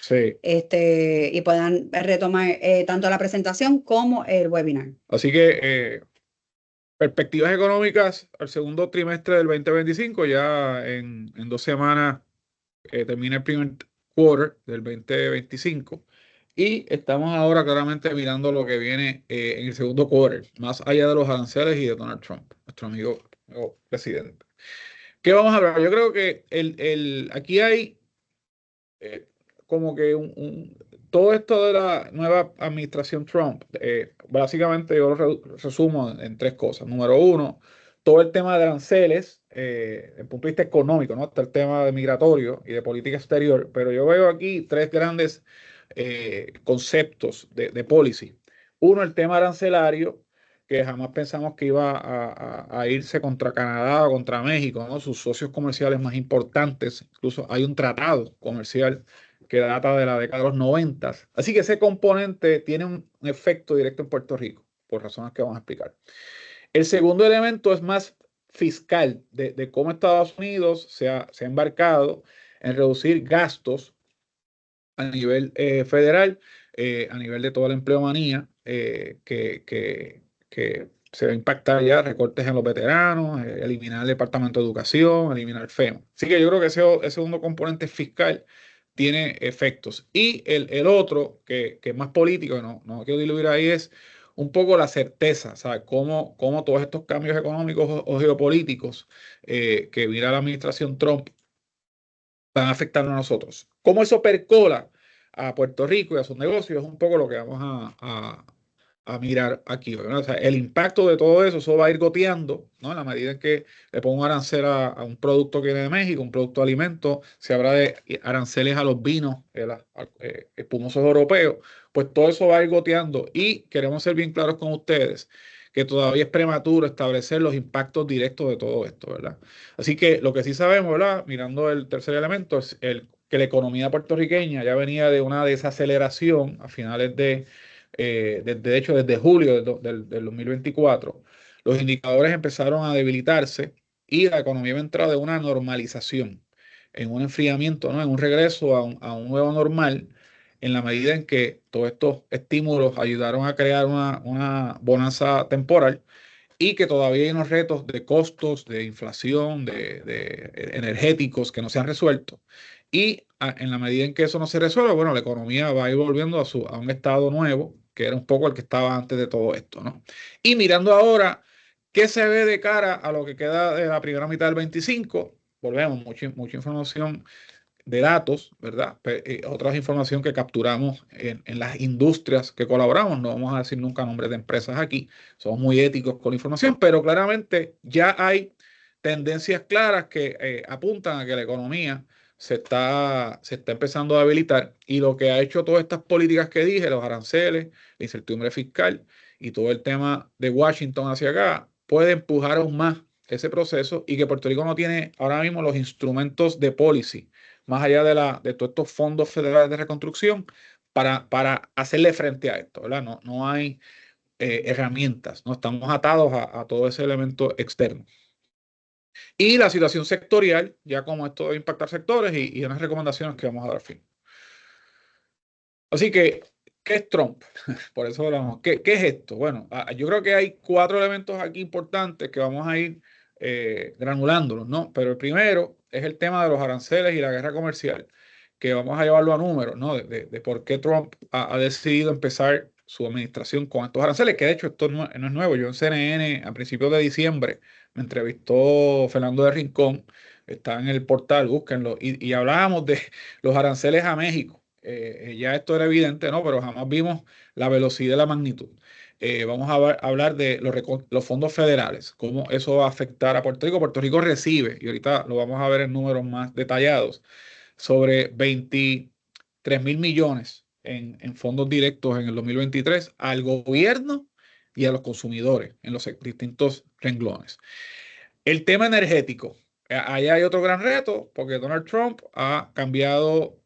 Sí. y puedan retomar tanto la presentación como el webinar. Así que perspectivas económicas al segundo trimestre del 2025, ya en 2 semanas termina el primer quarter del 2025 y estamos ahora claramente mirando lo que viene en el segundo quarter, más allá de los aranceles y de Donald Trump, nuestro amigo presidente. ¿Qué vamos a hablar? Yo creo que aquí hay eh, como que todo esto de la nueva administración Trump, básicamente yo lo resumo en tres cosas. Número uno, todo el tema de aranceles, desde el punto de vista económico, ¿no? Está el tema de migratorio y de política exterior, pero yo veo aquí tres grandes conceptos de policy. Uno, el tema arancelario, que jamás pensamos que iba a irse contra Canadá o contra México, ¿no? Sus socios comerciales más importantes. Incluso hay un tratado comercial que data de la década de los 90. Así que ese componente tiene un efecto directo en Puerto Rico, por razones que vamos a explicar. El segundo elemento es más fiscal, de cómo Estados Unidos se ha embarcado en reducir gastos a nivel federal, a nivel de toda la empleomanía, que se va a impactar ya recortes en los veteranos, eliminar el Departamento de Educación, eliminar el FEMA. Así que yo creo que ese segundo componente fiscal tiene efectos. Y el otro, que es más político, no quiero diluir ahí, es un poco la certeza, ¿sabes? Cómo todos estos cambios económicos o geopolíticos que viene la administración Trump van a afectar a nosotros. ¿Cómo eso percola a Puerto Rico y a sus negocios? Es un poco lo que vamos a mirar aquí, ¿verdad? O sea, el impacto de todo eso, eso va a ir goteando, ¿no? En la medida en que le pongo un arancel a un producto que viene de México, un producto de alimento, se habla de aranceles a los vinos espumosos europeos, pues todo eso va a ir goteando y queremos ser bien claros con ustedes que todavía es prematuro establecer los impactos directos de todo esto, ¿verdad? Así que lo que sí sabemos, ¿verdad? Mirando el tercer elemento, es que la economía puertorriqueña ya venía de una desaceleración a finales de hecho, desde julio del 2024. Los indicadores empezaron a debilitarse y la economía va a entrar de una normalización, en un enfriamiento, ¿no? En un regreso a un nuevo normal, en la medida en que todos estos estímulos ayudaron a crear una bonanza temporal y que todavía hay unos retos de costos, de inflación, de energéticos que no se han resuelto. Y en la medida en que eso no se resuelve, bueno, la economía va a ir volviendo a un estado nuevo, que era un poco el que estaba antes de todo esto, ¿no? Y mirando ahora, ¿qué se ve de cara a lo que queda de la primera mitad del 25? Volvemos, mucha información de datos, ¿verdad? Otra información que capturamos en las industrias que colaboramos. No vamos a decir nunca nombres de empresas aquí, somos muy éticos con la información, pero claramente ya hay tendencias claras que apuntan a que la economía se está empezando a debilitar y lo que ha hecho todas estas políticas que dije, los aranceles, la incertidumbre fiscal y todo el tema de Washington hacia acá, puede empujar aún más ese proceso y que Puerto Rico no tiene ahora mismo los instrumentos de policy más allá de todos estos fondos federales de reconstrucción, para hacerle frente a esto, ¿verdad? No hay herramientas, no estamos atados a todo ese elemento externo. Y la situación sectorial, ya como esto debe impactar sectores y unas recomendaciones que vamos a dar fin. Así que, ¿qué es Trump? Por eso hablamos. ¿Qué es esto? Bueno, yo creo que hay 4 elementos aquí importantes que vamos a ir granulándolos, ¿no? Pero el primero es el tema de los aranceles y la guerra comercial, que vamos a llevarlo a números, ¿no? De por qué Trump ha decidido empezar su administración con estos aranceles, que de hecho esto no es nuevo. Yo en CNN a principios de diciembre me entrevistó Fernando de Rincón, está en el portal, búsquenlo, y hablábamos de los aranceles a México. Ya esto era evidente, ¿no? Pero jamás vimos la velocidad y la magnitud. Vamos a hablar de los fondos federales, cómo eso va a afectar a Puerto Rico. Puerto Rico recibe, y ahorita lo vamos a ver en números más detallados, sobre 23.000 millones en fondos directos en el 2023 al gobierno y a los consumidores en los distintos renglones. El tema energético. Ahí hay otro gran reto porque Donald Trump ha cambiado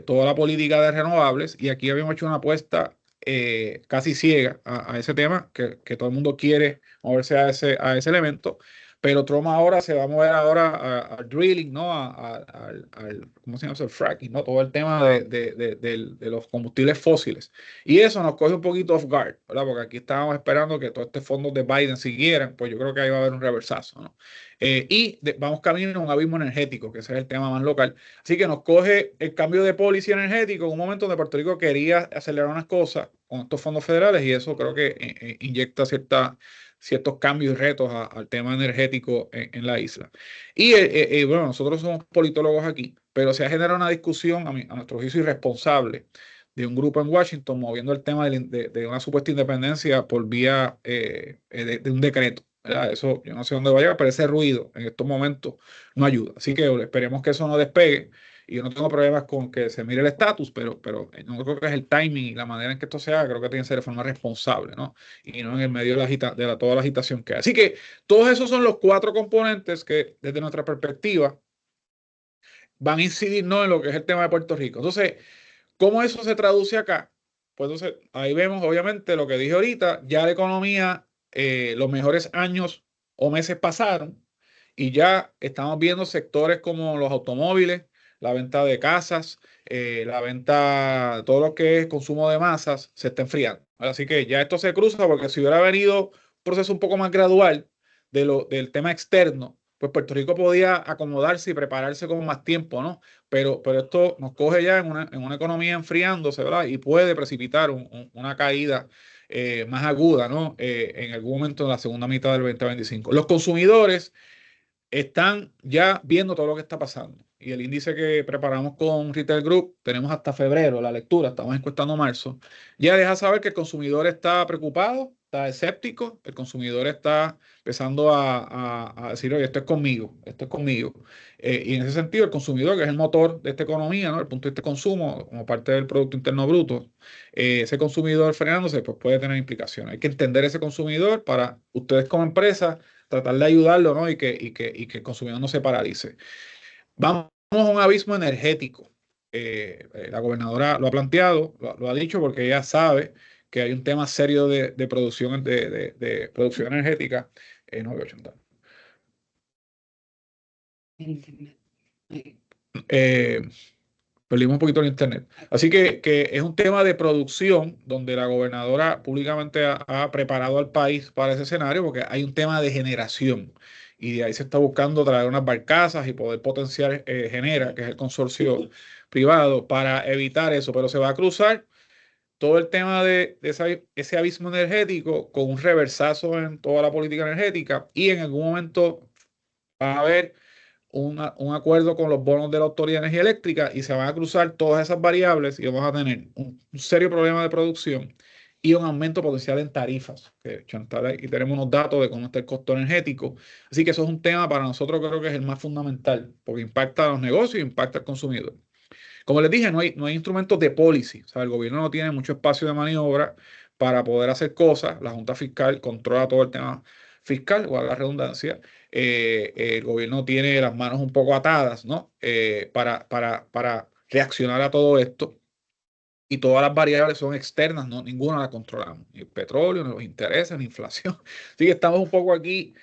toda la política de renovables y aquí habíamos hecho una apuesta casi ciega a ese tema, que todo el mundo quiere moverse a ese elemento, pero Trump ahora se va a mover ahora al drilling, ¿no? ¿Cómo se llama eso? El fracking, ¿no? Todo el tema de los combustibles fósiles. Y eso nos coge un poquito off guard, ¿verdad? Porque aquí estábamos esperando que todos estos fondos de Biden siguieran, pues yo creo que ahí va a haber un reversazo, ¿no? Vamos camino a un abismo energético, que ese es el tema más local. Así que nos coge el cambio de policy energético en un momento donde Puerto Rico quería acelerar unas cosas con estos fondos federales y eso creo que inyecta ciertos cambios y retos al tema energético en la isla. Bueno, nosotros somos politólogos aquí, pero se ha generado una discusión, a nuestro juicio irresponsable, de un grupo en Washington moviendo el tema de una supuesta independencia por vía de un decreto. ¿Verdad? Eso yo no sé dónde va a llegar, pero ese ruido en estos momentos no ayuda. Así que esperemos que eso no despegue. Y yo no tengo problemas con que se mire el estatus, pero no creo que es el timing y la manera en que esto se haga, creo que tiene que ser de forma responsable, ¿no? Y no en el medio de toda la agitación que hay. Así que todos esos son los 4 componentes que desde nuestra perspectiva van a incidir, ¿no? En lo que es el tema de Puerto Rico. Entonces, ¿cómo eso se traduce acá? Pues entonces ahí vemos obviamente lo que dije ahorita, ya la economía, los mejores años o meses pasaron y ya estamos viendo sectores como los automóviles, la venta de casas, la venta, todo lo que es consumo de masas, se está enfriando. Así que ya esto se cruza porque si hubiera venido un proceso un poco más gradual del tema externo, pues Puerto Rico podía acomodarse y prepararse con más tiempo, ¿no? Pero esto nos coge ya en una economía enfriándose, ¿verdad? Y puede precipitar una caída más aguda, ¿no? En algún momento en la segunda mitad del 2025. Los consumidores están ya viendo todo lo que está pasando. Y el índice que preparamos con Retail Group, tenemos hasta febrero la lectura, estamos encuestando marzo, ya deja saber que el consumidor está preocupado, está escéptico, el consumidor está empezando a decir, oye, esto es conmigo, esto es conmigo. Y en ese sentido, el consumidor, que es el motor de esta economía, ¿no? El punto de este consumo, como parte del Producto Interno Bruto, ese consumidor frenándose, pues puede tener implicaciones. Hay que entender ese consumidor para ustedes como empresa tratar de ayudarlo, ¿no? Y que el consumidor no se paralice. Vamos a un abismo energético. La gobernadora lo ha planteado, lo ha dicho porque ella sabe que hay un tema serio de producción, de producción energética. No voy a chantar. Perdimos un poquito el internet. Así que es un tema de producción donde la gobernadora públicamente ha preparado al país para ese escenario porque hay un tema de generación y de ahí se está buscando traer unas barcazas y poder potenciar Genera, que es el consorcio privado, para evitar eso, pero se va a cruzar todo el tema de ese abismo energético con un reversazo en toda la política energética y en algún momento va a haber un acuerdo con los bonos de la Autoridad de Energía Eléctrica y se van a cruzar todas esas variables y vamos a tener un serio problema de producción y un aumento potencial en tarifas. Que Chantal, aquí tenemos unos datos de cómo está el costo energético. Así que eso es un tema para nosotros, creo que es el más fundamental, porque impacta a los negocios y impacta al consumidor. Como les dije, no hay instrumentos de policy. O sea, el gobierno no tiene mucho espacio de maniobra para poder hacer cosas. La Junta Fiscal controla todo el tema fiscal, o a la redundancia. El gobierno tiene las manos un poco atadas, ¿no? Para reaccionar a todo esto. Y todas las variables son externas, ¿no? Ninguna la controlamos. Ni el petróleo, ni los intereses, ni inflación. Así que estamos un poco aquí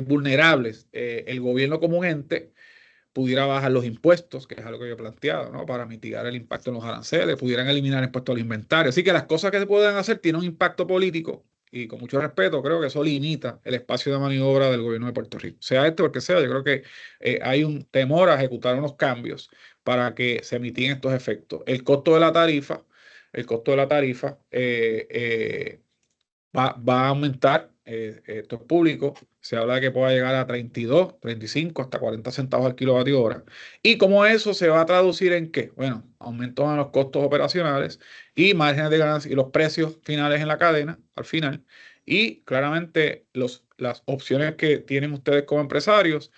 vulnerables. El gobierno como un ente pudiera bajar los impuestos, que es algo que yo he planteado, ¿no? Para mitigar el impacto en los aranceles, pudieran eliminar el impuesto al inventario. Así que las cosas que se pueden hacer tienen un impacto político y con mucho respeto creo que eso limita el espacio de maniobra del gobierno de Puerto Rico. Sea este o el que sea, yo creo que hay un temor a ejecutar unos cambios para que se mitiguen estos efectos. El costo de la tarifa va a aumentar, esto es público, se habla de que pueda llegar a 32, 35, hasta 40 centavos al kilovatio hora. ¿Y cómo eso se va a traducir en qué? Bueno, aumentos en los costos operacionales y márgenes de ganancia y los precios finales en la cadena, al final. Y claramente las opciones que tienen ustedes como empresarios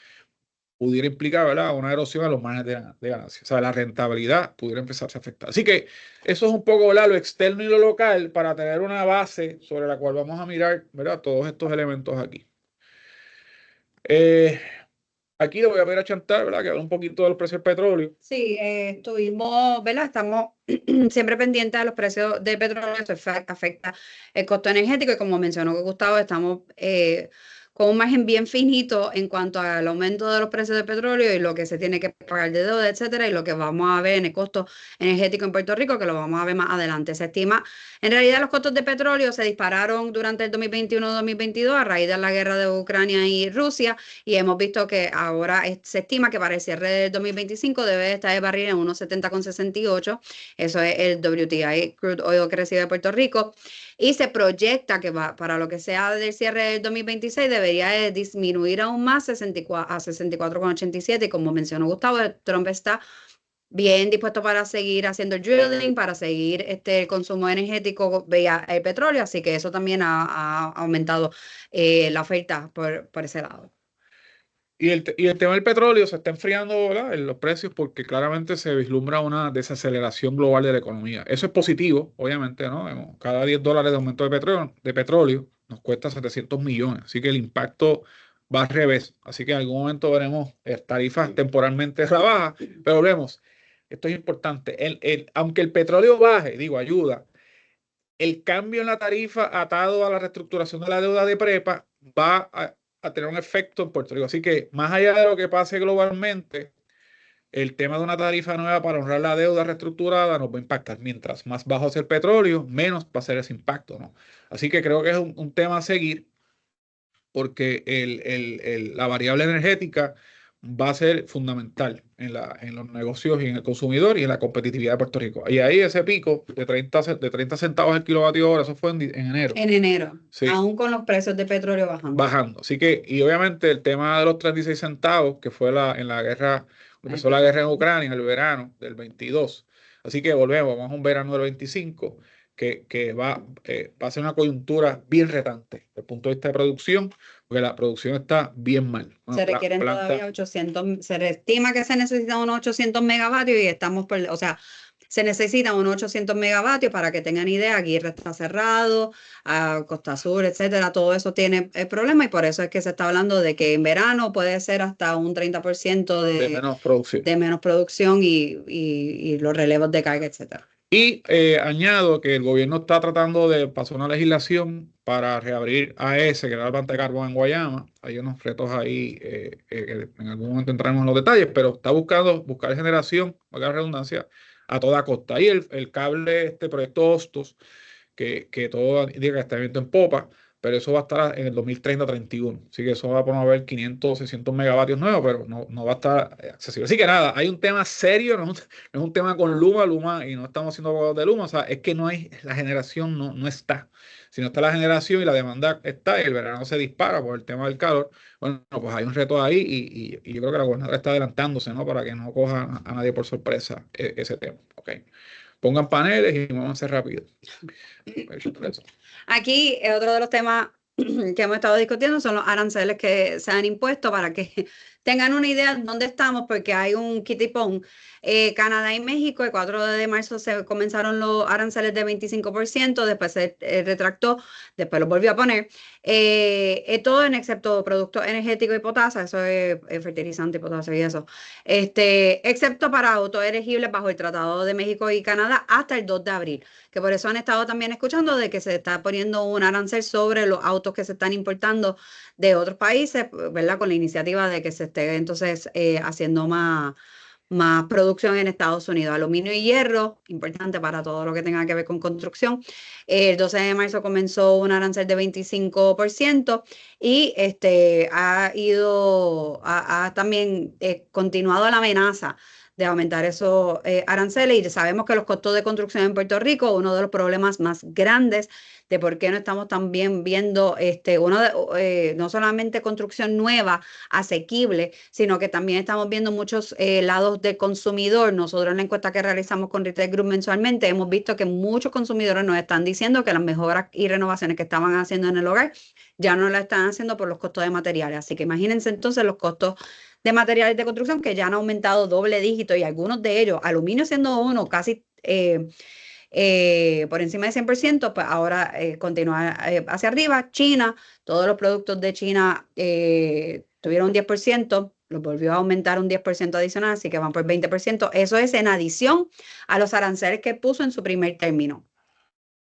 pudiera implicar, ¿verdad?, una erosión a los márgenes de ganancia. O sea, la rentabilidad pudiera empezarse a afectar. Así que eso es un poco, ¿verdad?, lo externo y lo local para tener una base sobre la cual vamos a mirar, ¿verdad?, todos estos elementos aquí. Aquí le voy a pedir a Chantal, ¿verdad?, que hable un poquito de los precios del petróleo. Sí, estuvimos, ¿verdad? Estamos siempre pendientes de los precios del petróleo, eso afecta el costo energético y como mencionó Gustavo, estamos con un margen bien finito en cuanto al aumento de los precios del petróleo y lo que se tiene que pagar de deuda, etcétera, y lo que vamos a ver en el costo energético en Puerto Rico, que lo vamos a ver más adelante. Se estima, en realidad los costos de petróleo se dispararon durante el 2021-2022 a raíz de la guerra de Ucrania y Rusia, y hemos visto que ahora se estima que para el cierre del 2025 debe estar el barril en unos 70,68. Eso es el WTI, Crude Oil, que recibe Puerto Rico. Y se proyecta que para lo que sea del cierre del 2026 debería disminuir aún más a 64,87. Y como mencionó Gustavo, Trump está bien dispuesto para seguir haciendo el drilling, para seguir el consumo energético vía el petróleo, así que eso también ha aumentado la oferta por ese lado. Y el tema del petróleo se está enfriando, ¿verdad?, en los precios porque claramente se vislumbra una desaceleración global de la economía. Eso es positivo, obviamente, ¿no? Cada $10 de aumento de petróleo nos cuesta 700 millones. Así que el impacto va al revés. Así que en algún momento veremos tarifas temporalmente rebajas. Pero vemos, esto es importante. Aunque el petróleo baje, digo, ayuda, el cambio en la tarifa atado a la reestructuración de la deuda de prepa va a tener un efecto en Puerto Rico. Así que más allá de lo que pase globalmente, el tema de una tarifa nueva para honrar la deuda reestructurada nos va a impactar. Mientras más bajo sea el petróleo, menos va a ser ese impacto, ¿no? Así que creo que es un tema a seguir porque la variable energética va a ser fundamental en los negocios y en el consumidor y en la competitividad de Puerto Rico. Y ahí ese pico de 30 centavos el kilovatio hora, eso fue en enero. En enero, Sí, aún con los precios de petróleo bajando. bajando. Así que, y obviamente el tema de los 36 centavos, que fue en la guerra, empezó la guerra en Ucrania en el verano del 22. Así que volvemos, vamos a un verano del 25, que va a ser una coyuntura bien retante desde el punto de vista de producción, porque la producción está bien mal. Se requieren todavía 800, se estima que se necesitan unos 800 megavatios y estamos por, o sea, se necesitan unos 800 megavatios para que tengan idea. Aguirre está cerrado, a Costa Sur, etcétera, todo eso tiene el problema y por eso es que se está hablando de que en verano puede ser hasta un 30% de menos producción y los relevos de carga, etcétera. Y añado que el gobierno está tratando de pasar una legislación para reabrir AES, que era la planta de carbón en Guayama. Hay unos retos ahí, que en algún momento entraremos en los detalles, pero está buscar generación, valga la redundancia, a toda costa. Y el cable, este proyecto Hostos, que todo indica que está viento en popa, pero eso va a estar en el 2030-31. Así que eso va a promover 500, 600 megavatios nuevos, pero no va a estar accesible. Así que nada, hay un tema serio, no es un tema con Luma, y no estamos haciendo abogados de Luma, o sea, es que no hay, la generación no está. Si no está la generación y la demanda está, y el verano se dispara por el tema del calor, bueno, pues hay un reto ahí y yo creo que la gobernadora está adelantándose, ¿no? Para que no coja a nadie por sorpresa ese tema. Ok. Pongan paneles y vamos a hacer rápido. Aquí otro de los temas que hemos estado discutiendo son los aranceles que se han impuesto para que tengan una idea de dónde estamos, porque hay un kitipón. Canadá y México, el 4 de marzo se comenzaron los aranceles de 25%, después se retractó, después lo volvió a poner. Todo en excepto productos energéticos y potasa, eso es fertilizante y potasio y eso. Excepto para autos elegibles bajo el Tratado de México y Canadá hasta el 2 de abril, que por eso han estado también escuchando de que se está poniendo un arancel sobre los autos que se están importando de otros países, ¿verdad? Con la iniciativa de que se esté entonces haciendo más producción en Estados Unidos. Aluminio y hierro, importante para todo lo que tenga que ver con construcción. El 12 de marzo comenzó un arancel de 25% y ha también continuado la amenaza de aumentar esos aranceles, y sabemos que los costos de construcción en Puerto Rico, uno de los problemas más grandes de por qué no estamos también viendo no solamente construcción nueva, asequible, sino que también estamos viendo muchos lados del consumidor. Nosotros en la encuesta que realizamos con Retail Group mensualmente hemos visto que muchos consumidores nos están diciendo que las mejoras y renovaciones que estaban haciendo en el hogar ya no las están haciendo por los costos de materiales. Así que imagínense entonces los costos de materiales de construcción que ya han aumentado doble dígito, y algunos de ellos, aluminio siendo uno, casi por encima de 100%, pues ahora continúa hacia arriba. China, todos los productos de China tuvieron un 10%, los volvió a aumentar un 10% adicional, así que van por 20%. Eso es en adición a los aranceles que puso en su primer término.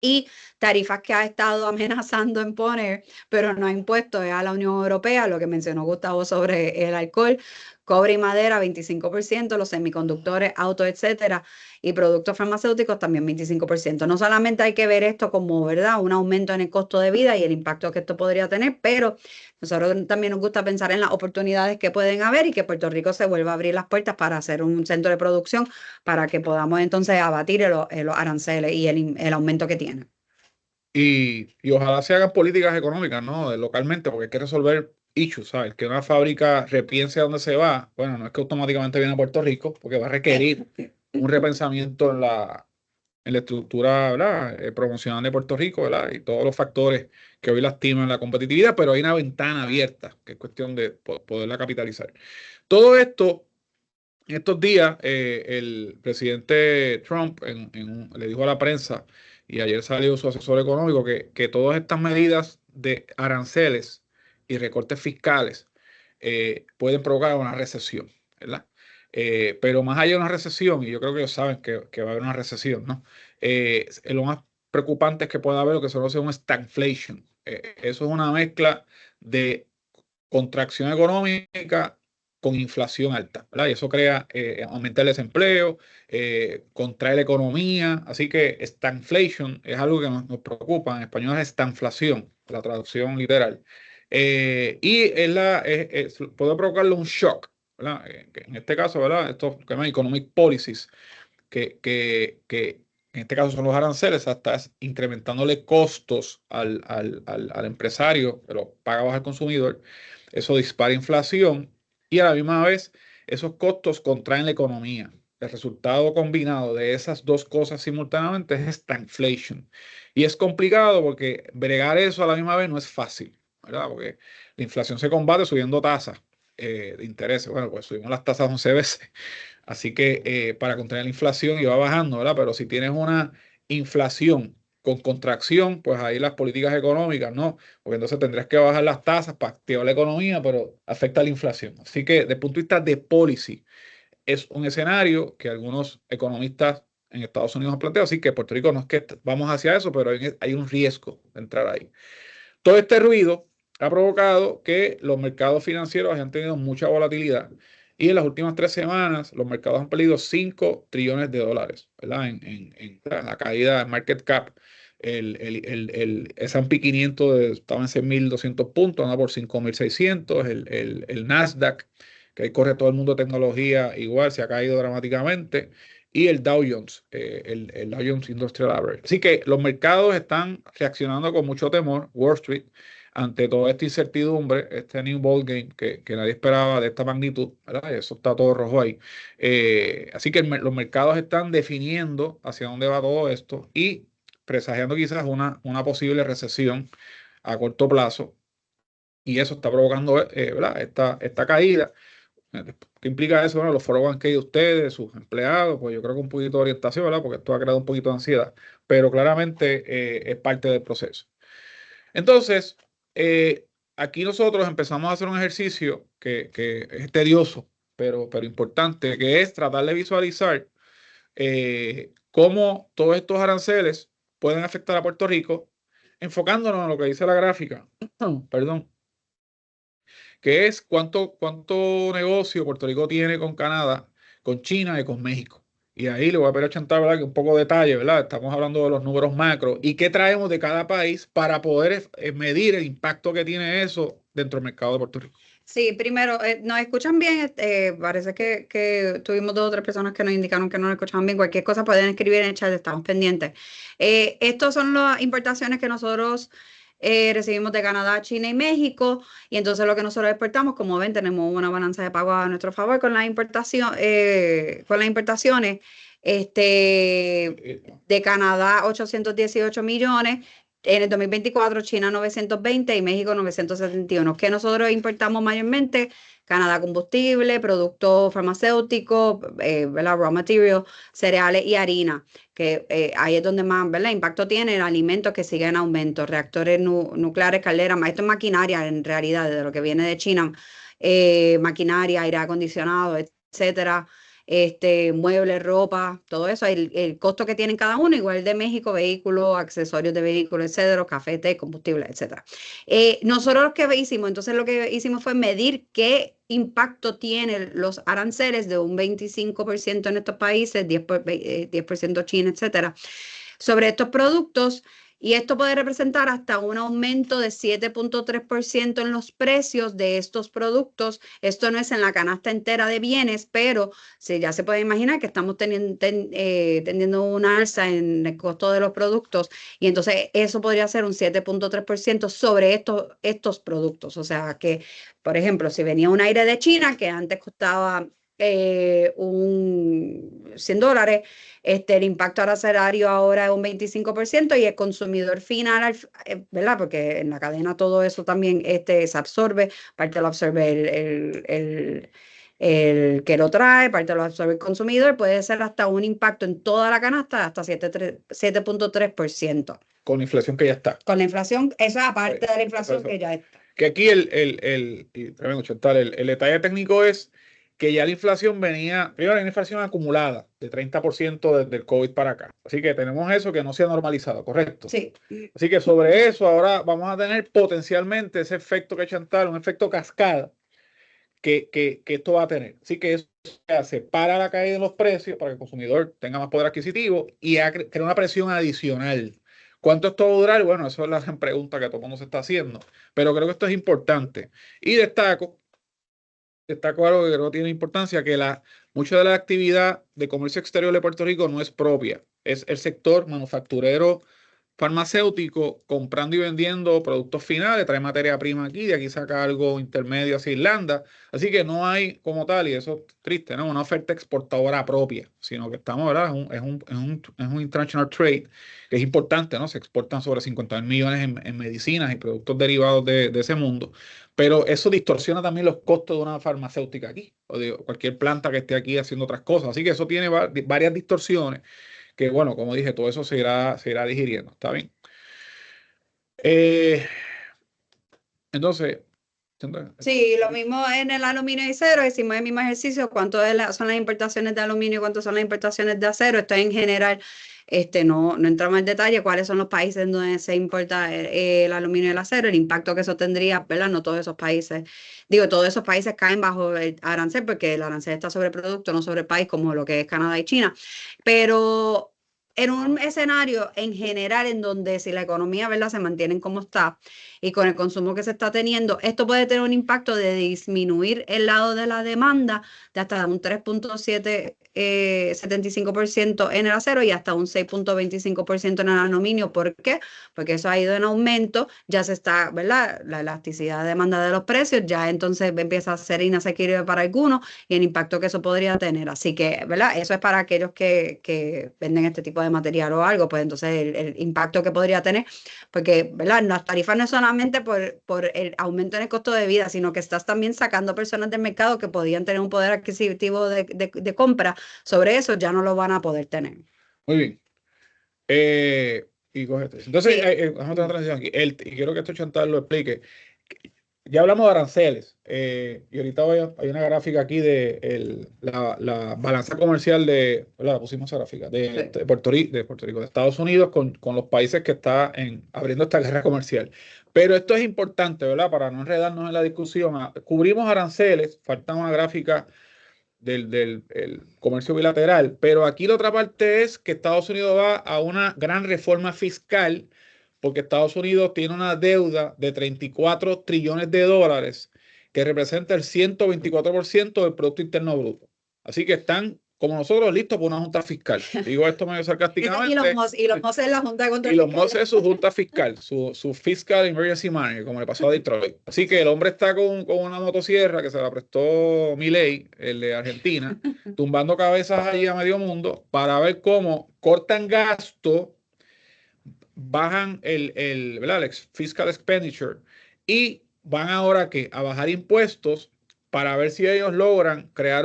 y tarifas que ha estado amenazando en poner, pero no ha impuesto a la Unión Europea, lo que mencionó Gustavo sobre el alcohol, cobre y madera 25%, los semiconductores, autos, etcétera, y productos farmacéuticos también 25%. No solamente hay que ver esto como, ¿verdad?, un aumento en el costo de vida y el impacto que esto podría tener, pero nosotros también nos gusta pensar en las oportunidades que pueden haber y que Puerto Rico se vuelva a abrir las puertas para hacer un centro de producción para que podamos entonces abatir los aranceles y el aumento que tiene. Y ojalá se hagan políticas económicas, ¿no? Localmente, porque hay que resolver issues, ¿sabes? Que una fábrica repiense a dónde se va, bueno, no es que automáticamente viene a Puerto Rico, porque va a requerir un repensamiento en la estructura, ¿verdad? Promocional de Puerto Rico, ¿verdad? Y todos los factores que hoy lastiman la competitividad, pero hay una ventana abierta, que es cuestión de poderla capitalizar. Todo esto, en estos días, el presidente Trump le dijo a la prensa, y ayer salió su asesor económico, que todas estas medidas de aranceles y recortes fiscales pueden provocar una recesión, ¿verdad? Pero más allá de una recesión, y yo creo que ellos saben que va a haber una recesión, ¿no? Lo más preocupante es que pueda haber lo que se conoce un stagflation. Eso es una mezcla de contracción económica con inflación alta, ¿verdad? Y eso crea, aumenta el desempleo, contrae la economía, así que stagflation es algo que nos preocupa, en español es estanflación, la traducción literal. Y puede provocarle un shock, ¿verdad? Que en este caso, ¿verdad? Estos que llaman economic policies, que en este caso son los aranceles, hasta incrementándole costos al empresario, que lo paga bajo el consumidor. Eso dispara inflación y a la misma vez esos costos contraen la economía. El resultado combinado de esas dos cosas simultáneamente es stagflation. Y es complicado porque bregar eso a la misma vez no es fácil, ¿verdad? Porque la inflación se combate subiendo tasas de interés. Bueno, pues subimos las tasas 11 veces. Así que para contener la inflación y va bajando, ¿verdad? Pero si tienes una inflación con contracción, pues ahí las políticas económicas, ¿no? Porque entonces tendrías que bajar las tasas para activar la economía, pero afecta la inflación. Así que desde el punto de vista de policy, es un escenario que algunos economistas en Estados Unidos han planteado. Así que Puerto Rico no es que vamos hacia eso, pero hay un riesgo de entrar ahí. Todo este ruido ha provocado que los mercados financieros hayan tenido mucha volatilidad y en las últimas 3 semanas los mercados han perdido 5 trillones de dólares, ¿verdad? En la caída de market cap. El S&P 500 estaba en 6.200 puntos, anda por 5.600. El Nasdaq, que ahí corre todo el mundo de tecnología, igual se ha caído dramáticamente. Y el Dow Jones, el Dow Jones Industrial Average. Así que los mercados están reaccionando con mucho temor, Wall Street, ante toda esta incertidumbre, este new ball game que nadie esperaba de esta magnitud, ¿verdad? Eso está todo rojo ahí. Así que los mercados están definiendo hacia dónde va todo esto y presagiando quizás una posible recesión a corto plazo. Y eso está provocando, ¿verdad? Esta caída. ¿Qué implica eso? Bueno, los 401k de ustedes, sus empleados, pues yo creo que un poquito de orientación, ¿verdad? Porque esto ha creado un poquito de ansiedad, pero claramente es parte del proceso. Entonces, aquí nosotros empezamos a hacer un ejercicio que es tedioso, pero importante, que es tratar de visualizar cómo todos estos aranceles pueden afectar a Puerto Rico, enfocándonos en lo que dice la gráfica. Perdón, que es cuánto negocio Puerto Rico tiene con Canadá, con China y con México. Y ahí le voy a pedir a Chantal, ¿verdad?, que un poco de detalle, ¿verdad? Estamos hablando de los números macro y qué traemos de cada país para poder medir el impacto que tiene eso dentro del mercado de Puerto Rico. Sí, primero, ¿nos escuchan bien? Parece que tuvimos 2 o 3 personas que nos indicaron que no nos escuchaban bien. Cualquier cosa pueden escribir en el chat, estamos pendientes. Estos son las importaciones que nosotros recibimos de Canadá, China y México. Y entonces lo que nosotros exportamos, como ven, tenemos una balanza de pago a nuestro favor con las importaciones. De Canadá, 818 millones. En el 2024, China 920 y México 971. ¿Qué nosotros importamos mayormente? Canadá combustible, productos farmacéuticos, ¿verdad? Raw material, cereales y harina, que ahí es donde más, ¿verdad?, impacto tiene el alimento que sigue en aumento, reactores nucleares, calderas, esto es maquinaria en realidad, de lo que viene de China, maquinaria, aire acondicionado, etcétera. muebles, ropa, todo eso, el costo que tienen cada uno, igual de México, vehículos, accesorios de vehículos, etcétera, café, té, combustible, etcétera. Nosotros lo que hicimos fue medir qué impacto tienen los aranceles de un 25% en estos países, 10% China, etcétera, sobre estos productos. Y esto puede representar hasta un aumento de 7.3% en los precios de estos productos. Esto no es en la canasta entera de bienes, pero ya se puede imaginar que estamos teniendo una alza en el costo de los productos. Y entonces eso podría ser un 7.3% sobre estos productos. O sea que, por ejemplo, si venía un aire de China que antes costaba $100, el impacto arancelario ahora es un 25% y el consumidor final, ¿verdad? Porque en la cadena todo eso también se absorbe, parte lo absorbe el que lo trae, parte lo absorbe el consumidor, puede ser hasta un impacto en toda la canasta hasta 7.3%. Con la inflación que ya está. Con la inflación, eso aparte de la inflación que ya está. Que aquí el detalle técnico es que ya la inflación primero la inflación acumulada de 30% desde el COVID para acá. Así que tenemos eso que no se ha normalizado, ¿correcto? Sí. Así que sobre eso ahora vamos a tener potencialmente ese efecto que Chantal, un efecto cascada que esto va a tener. Así que eso se hace para la caída de los precios, para que el consumidor tenga más poder adquisitivo y crea una presión adicional. ¿Cuánto esto va a durar? Bueno, eso es la gran pregunta que todo el mundo se está haciendo, pero creo que esto es importante. Y destaco algo que creo que tiene importancia, que mucha de la actividad de comercio exterior de Puerto Rico no es propia, es el sector manufacturero farmacéutico comprando y vendiendo productos finales, trae materia prima aquí, de aquí saca algo intermedio hacia Irlanda, así que no hay como tal, y eso es triste, ¿no? Una oferta exportadora propia, sino que estamos, ¿verdad? Es un international trade que es importante, ¿no? Se exportan sobre 50 mil millones en medicinas y productos derivados de ese mundo, pero eso distorsiona también los costos de una farmacéutica aquí, o de cualquier planta que esté aquí haciendo otras cosas, así que eso tiene varias distorsiones que bueno, como dije, todo eso se irá digiriendo, ¿está bien? Entonces, sí, lo mismo en el aluminio y acero, hicimos el mismo ejercicio, cuánto son las importaciones de aluminio y cuánto son las importaciones de acero. Esto en general, no entramos en detalle cuáles son los países en donde se importa el aluminio y el acero, el impacto que eso tendría, ¿verdad? No todos esos países, todos esos países caen bajo el arancel porque el arancel está sobre el producto, no sobre el país, como lo que es Canadá y China. Pero en un escenario en general en donde si la economía, ¿verdad?, se mantiene como está y con el consumo que se está teniendo, esto puede tener un impacto de disminuir el lado de la demanda de hasta un 3.75% en el acero y hasta un 6.25% en el aluminio. ¿Por qué? Porque eso ha ido en aumento, ya se está, ¿verdad?, la elasticidad de demanda de los precios, ya entonces empieza a ser inasequible para algunos y el impacto que eso podría tener. Así que, ¿verdad?, eso es para aquellos que venden este tipo de material o algo, pues entonces el impacto que podría tener, porque, ¿verdad?, las tarifas no son solamente por el aumento en el costo de vida, sino que estás también sacando personas del mercado que podían tener un poder adquisitivo de compra. Sobre eso ya no lo van a poder tener. Muy bien. Y cógete. Entonces, Sí. vamos a tener una transición aquí. Y quiero que esto Chantal lo explique. Ya hablamos de aranceles. Y ahorita hay una gráfica aquí de la balanza comercial ¿verdad? La pusimos esa gráfica de Puerto Rico, de Estados Unidos con los países que está abriendo esta guerra comercial. Pero esto es importante, ¿verdad? Para no enredarnos en la discusión. Cubrimos aranceles, falta una gráfica del el comercio bilateral, pero aquí la otra parte es que Estados Unidos va a una gran reforma fiscal porque Estados Unidos tiene una deuda de 34 trillones de dólares que representa el 124% del Producto Interno Bruto. Así que están, como nosotros, listos para una junta fiscal. Digo esto medio sarcásticamente. Y los Moses en la Junta de Control Y los Fiscal. Moses es su junta fiscal, su Fiscal Emergency Manager, como le pasó a Detroit. Así que el hombre está con una motosierra que se la prestó Milei, el de Argentina, tumbando cabezas ahí a medio mundo para ver cómo cortan gasto, bajan ¿verdad?, el fiscal expenditure y van ahora a bajar impuestos para ver si ellos logran crear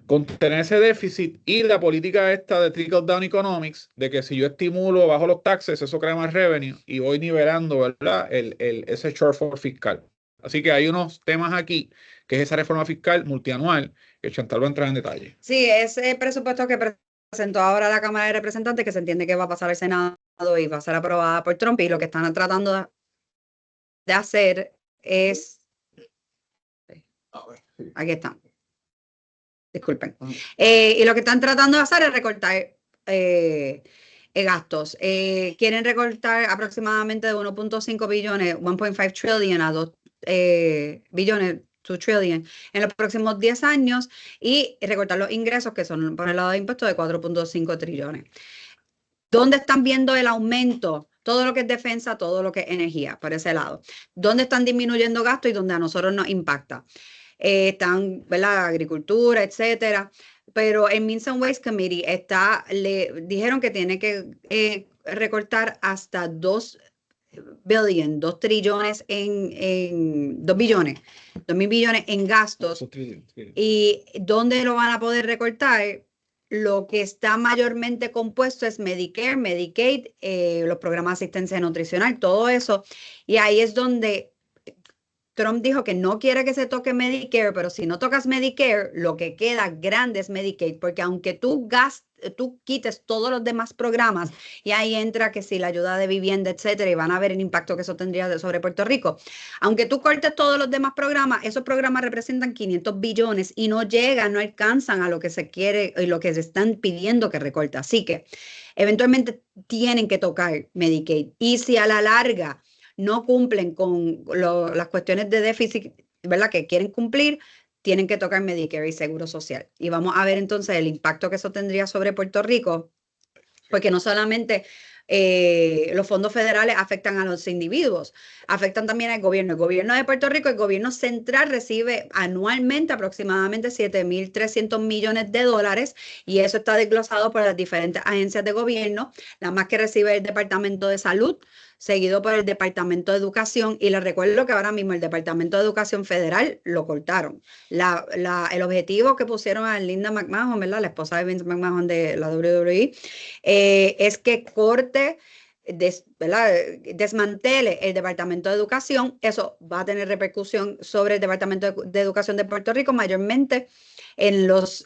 contener ese déficit y la política esta de trickle down economics, de que si yo estimulo, bajo los taxes, eso crea más revenue y voy nivelando, ¿verdad?, ese shortfall fiscal. Así que hay unos temas aquí que es esa reforma fiscal multianual, que Chantal va a entrar en detalle. Sí, ese presupuesto que presentó ahora la Cámara de Representantes, que se entiende que va a pasar al Senado y va a ser aprobada por Trump, y lo que están tratando de hacer es... Aquí está. Disculpen. Y lo que están tratando de hacer es recortar gastos. Quieren recortar aproximadamente de 1.5 billones, 1.5 trillion a 2 billones, 2 trillion en los próximos 10 años y recortar los ingresos que son por el lado de impuestos de 4.5 trillones. ¿Dónde están viendo el aumento? Todo lo que es defensa, todo lo que es energía, por ese lado. ¿Dónde están disminuyendo gastos y donde a nosotros nos impacta? Están, ¿verdad? Agricultura, etcétera. Pero en Means and Ways Committee le dijeron que tiene que recortar hasta 2 trillones 2 billones, 2.000 billones en gastos. ¿Y dónde lo van a poder recortar? Lo que está mayormente compuesto es Medicare, Medicaid, los programas de asistencia nutricional, todo eso. Y ahí es donde Trump dijo que no quiere que se toque Medicare, pero si no tocas Medicare, lo que queda grande es Medicaid, porque aunque tú quites todos los demás programas, y ahí entra que si la ayuda de vivienda, etcétera, y van a ver el impacto que eso tendría sobre Puerto Rico. Aunque tú cortes todos los demás programas, esos programas representan 500 billones y no llegan, no alcanzan a lo que se quiere y lo que se están pidiendo que recorte. Así que eventualmente tienen que tocar Medicaid. Y si a la larga no cumplen con las cuestiones de déficit, ¿verdad? Que quieren cumplir, tienen que tocar Medicare y Seguro Social. Y vamos a ver entonces el impacto que eso tendría sobre Puerto Rico, porque no solamente los fondos federales afectan a los individuos, afectan también al gobierno. El gobierno de Puerto Rico, el gobierno central recibe anualmente aproximadamente 7.300 millones de dólares y eso está desglosado por las diferentes agencias de gobierno, la más que recibe el Departamento de Salud, seguido por el Departamento de Educación, y les recuerdo que ahora mismo el Departamento de Educación Federal lo cortaron. El objetivo que pusieron a Linda McMahon, ¿verdad? La esposa de Vince McMahon de la WWE, es que corte, desmantele el Departamento de Educación. Eso va a tener repercusión sobre el Departamento de Educación de Puerto Rico, mayormente en los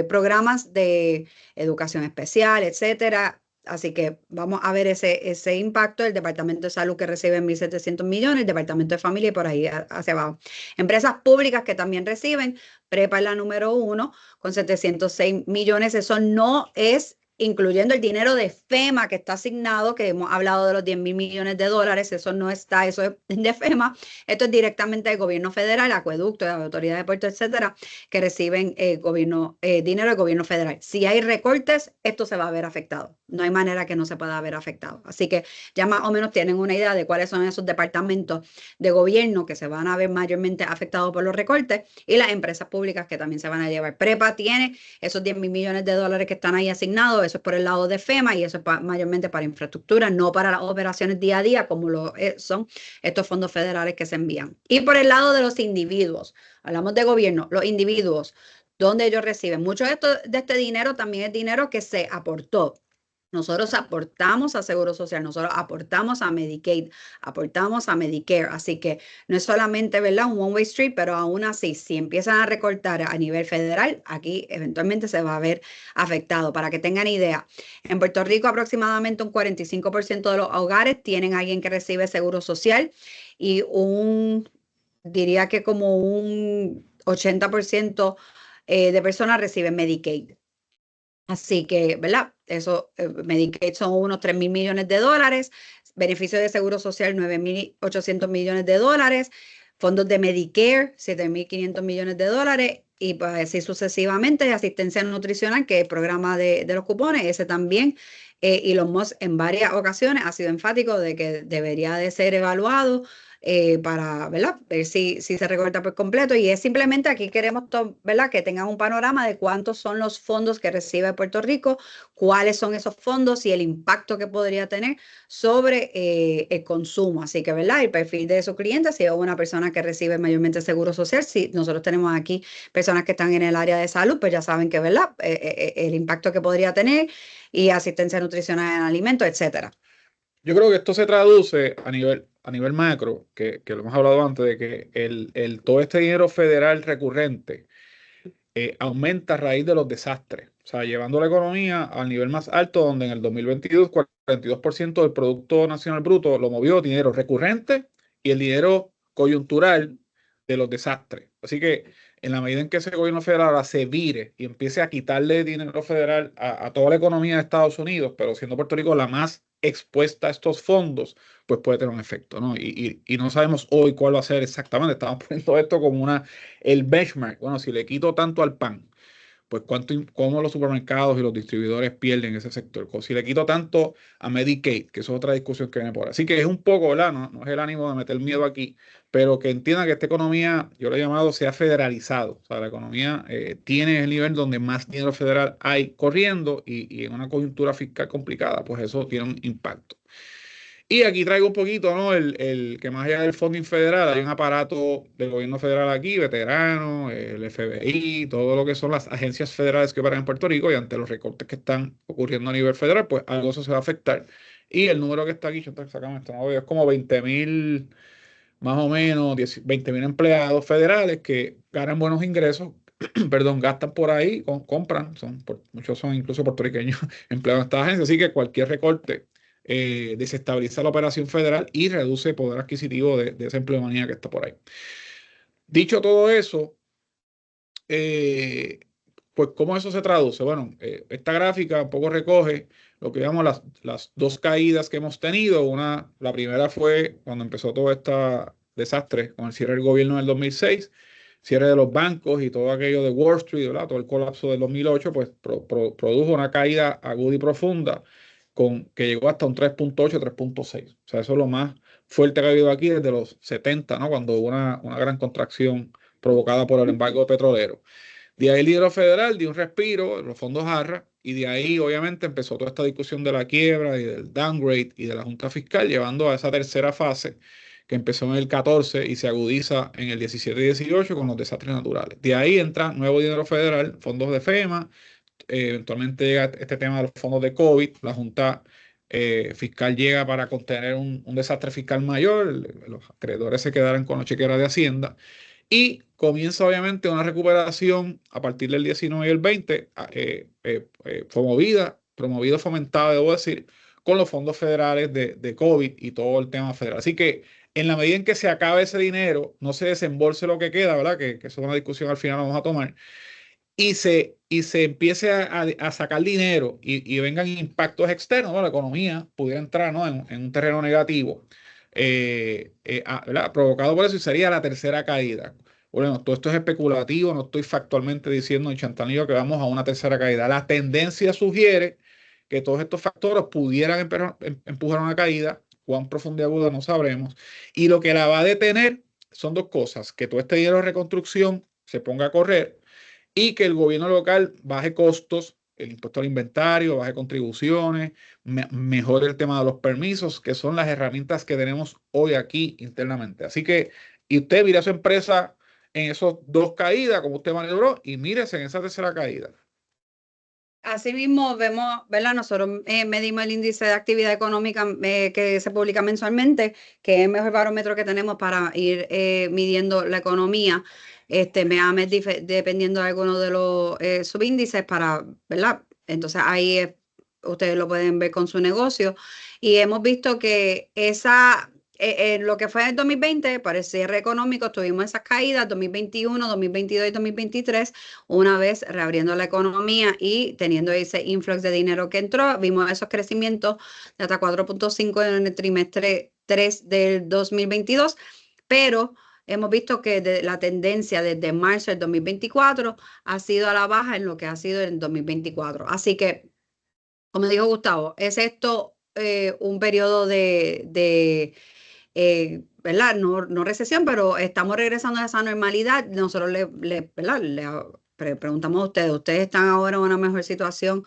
programas de educación especial, etcétera. Así que vamos a ver ese impacto. El Departamento de Salud que recibe 1.700 millones, el Departamento de Familia y por ahí hacia abajo. Empresas públicas que también reciben, Prepa es la número 1 con 706 millones. Eso no es incluyendo el dinero de FEMA que está asignado, que hemos hablado de los 10.000 millones de dólares, eso no está, eso es de FEMA, esto es directamente del gobierno federal, acueducto, de autoridad de puertos, etcétera, que reciben dinero del gobierno federal. Si hay recortes, esto se va a ver afectado, no hay manera que no se pueda ver afectado. Así que ya más o menos tienen una idea de cuáles son esos departamentos de gobierno que se van a ver mayormente afectados por los recortes y las empresas públicas que también se van a llevar. Prepa tiene esos 10.000 millones de dólares que están ahí asignados, eso es por el lado de FEMA y eso es mayormente para infraestructura, no para las operaciones día a día como lo son estos fondos federales que se envían. Y por el lado de los individuos, hablamos de gobierno, los individuos, donde ellos reciben. Mucho de este dinero también es dinero que se aportó. Nosotros aportamos a Seguro Social, nosotros aportamos a Medicaid, aportamos a Medicare, así que no es solamente, ¿verdad?, un one-way street, pero aún así, si empiezan a recortar a nivel federal, aquí eventualmente se va a ver afectado. Para que tengan idea, en Puerto Rico aproximadamente un 45% de los hogares tienen a alguien que recibe Seguro Social y diría que como un 80% de personas reciben Medicaid. Así que, ¿verdad? Eso, Medicaid son unos 3.000 millones de dólares, beneficios de Seguro Social 9.800 millones de dólares, fondos de Medicare 7.500 millones de dólares y pues así sucesivamente, asistencia nutricional, que es el programa de los cupones, ese también. Elon Musk en varias ocasiones ha sido enfático de que debería de ser evaluado para, ¿verdad?, ver si se recorta por completo, y es simplemente aquí queremos, ¿verdad?, que tengan un panorama de cuántos son los fondos que recibe Puerto Rico, cuáles son esos fondos y el impacto que podría tener sobre el consumo. Así que, ¿verdad?, el perfil de esos clientes, si es una persona que recibe mayormente Seguro Social, si nosotros tenemos aquí personas que están en el área de salud, pues ya saben que, ¿verdad?, el impacto que podría tener y asistencia nutricional en alimentos, etcétera. Yo creo que esto se traduce a a nivel macro, que lo hemos hablado antes, de que todo este dinero federal recurrente aumenta a raíz de los desastres, o sea, llevando la economía al nivel más alto, donde en el 2022 42% del Producto Nacional Bruto lo movió dinero recurrente y el dinero coyuntural de los desastres. Así que en la medida en que ese gobierno federal ahora se vire y empiece a quitarle dinero federal a toda la economía de Estados Unidos, pero siendo Puerto Rico la más expuesta a estos fondos, pues puede tener un efecto, ¿no? Y no sabemos hoy cuál va a ser exactamente. Estamos poniendo esto como el benchmark. Bueno, si le quito tanto al pan, pues cómo los supermercados y los distribuidores pierden ese sector. Si le quito tanto a Medicaid, que eso es otra discusión que viene por ahí. Así que es un poco, ¿verdad? No es el ánimo de meter miedo aquí, pero que entiendan que esta economía, yo lo he llamado, se ha federalizado. O sea, la economía tiene el nivel donde más dinero federal hay corriendo y en una coyuntura fiscal complicada, pues eso tiene un impacto. Y aquí traigo un poquito, ¿no? El que más allá del funding federal, hay un aparato del gobierno federal aquí, veteranos, el FBI, todo lo que son las agencias federales que operan en Puerto Rico, y ante los recortes que están ocurriendo a nivel federal, pues algo eso se va a afectar. Y el número que está aquí, yo sacamos esto, no veo, es como 20.000, más o menos, 20.000 empleados federales que ganan buenos ingresos, perdón, gastan por ahí, compran, muchos son incluso puertorriqueños empleados en esta agencia, así que cualquier recorte desestabiliza la operación federal y reduce el poder adquisitivo de esa empleomanía que está por ahí. Dicho todo eso, pues ¿cómo eso se traduce? Bueno, esta gráfica un poco recoge lo que llamamos las dos caídas que hemos tenido. La primera fue cuando empezó todo este desastre con el cierre del gobierno en el 2006, cierre de los bancos y todo aquello de Wall Street, ¿verdad? Todo el colapso del 2008, pues produjo una caída aguda y profunda que llegó hasta un 3.8, 3.6. O sea, eso es lo más fuerte que ha habido aquí desde los 70, ¿no? Cuando hubo una gran contracción provocada por el embargo petrolero. De ahí el dinero federal dio un respiro, los fondos ARRA, y de ahí obviamente empezó toda esta discusión de la quiebra y del downgrade y de la Junta Fiscal, llevando a esa tercera fase que empezó en el 14 y se agudiza en el 17 y 18 con los desastres naturales. De ahí entra nuevo dinero federal, fondos de FEMA, eventualmente llega este tema de los fondos de COVID, la Junta Fiscal llega para contener un desastre fiscal mayor, los acreedores se quedaron con la chequera de Hacienda. Y comienza obviamente una recuperación a partir del 19 y el 20, promovida, fomentada, debo decir, con los fondos federales de COVID y todo el tema federal. Así que en la medida en que se acabe ese dinero, no se desembolse lo que queda, ¿verdad? Que eso es una discusión al final vamos a tomar, y se empiece a sacar dinero y vengan impactos externos, ¿no? La economía pudiera entrar, ¿no? en un terreno negativo, ¿verdad? Provocado por eso, y sería la tercera caída. Bueno, todo esto es especulativo, no estoy factualmente diciendo en chantanillo que vamos a una tercera caída. La tendencia sugiere que todos estos factores pudieran empujar una caída. Cuán profunda y aguda no sabremos. Y lo que la va a detener son dos cosas: que todo este dinero de reconstrucción se ponga a correr y que el gobierno local baje costos, el impuesto al inventario, baje contribuciones, mejore el tema de los permisos, que son las herramientas que tenemos hoy aquí internamente. Así que, y usted mira a su empresa en esas dos caídas, como usted maniobró, y mírese en esa tercera caída. Asimismo, vemos, ¿verdad? Nosotros medimos el índice de actividad económica que se publica mensualmente, que es el mejor barómetro que tenemos para ir midiendo la economía mes a mes, dependiendo de algunos de los subíndices, ¿verdad? Entonces ahí ustedes lo pueden ver con su negocio. Y hemos visto que lo que fue en el 2020, para el cierre económico, tuvimos esas caídas, 2021, 2022 y 2023, una vez reabriendo la economía y teniendo ese influx de dinero que entró, vimos esos crecimientos de hasta 4.5 en el trimestre 3 del 2022, pero hemos visto que la tendencia desde marzo del 2024 ha sido a la baja en lo que ha sido en el 2024. Así que, como dijo Gustavo, es esto un periodo ¿verdad? No recesión, pero estamos regresando a esa normalidad. Nosotros ¿verdad? Le preguntamos a ustedes están ahora en una mejor situación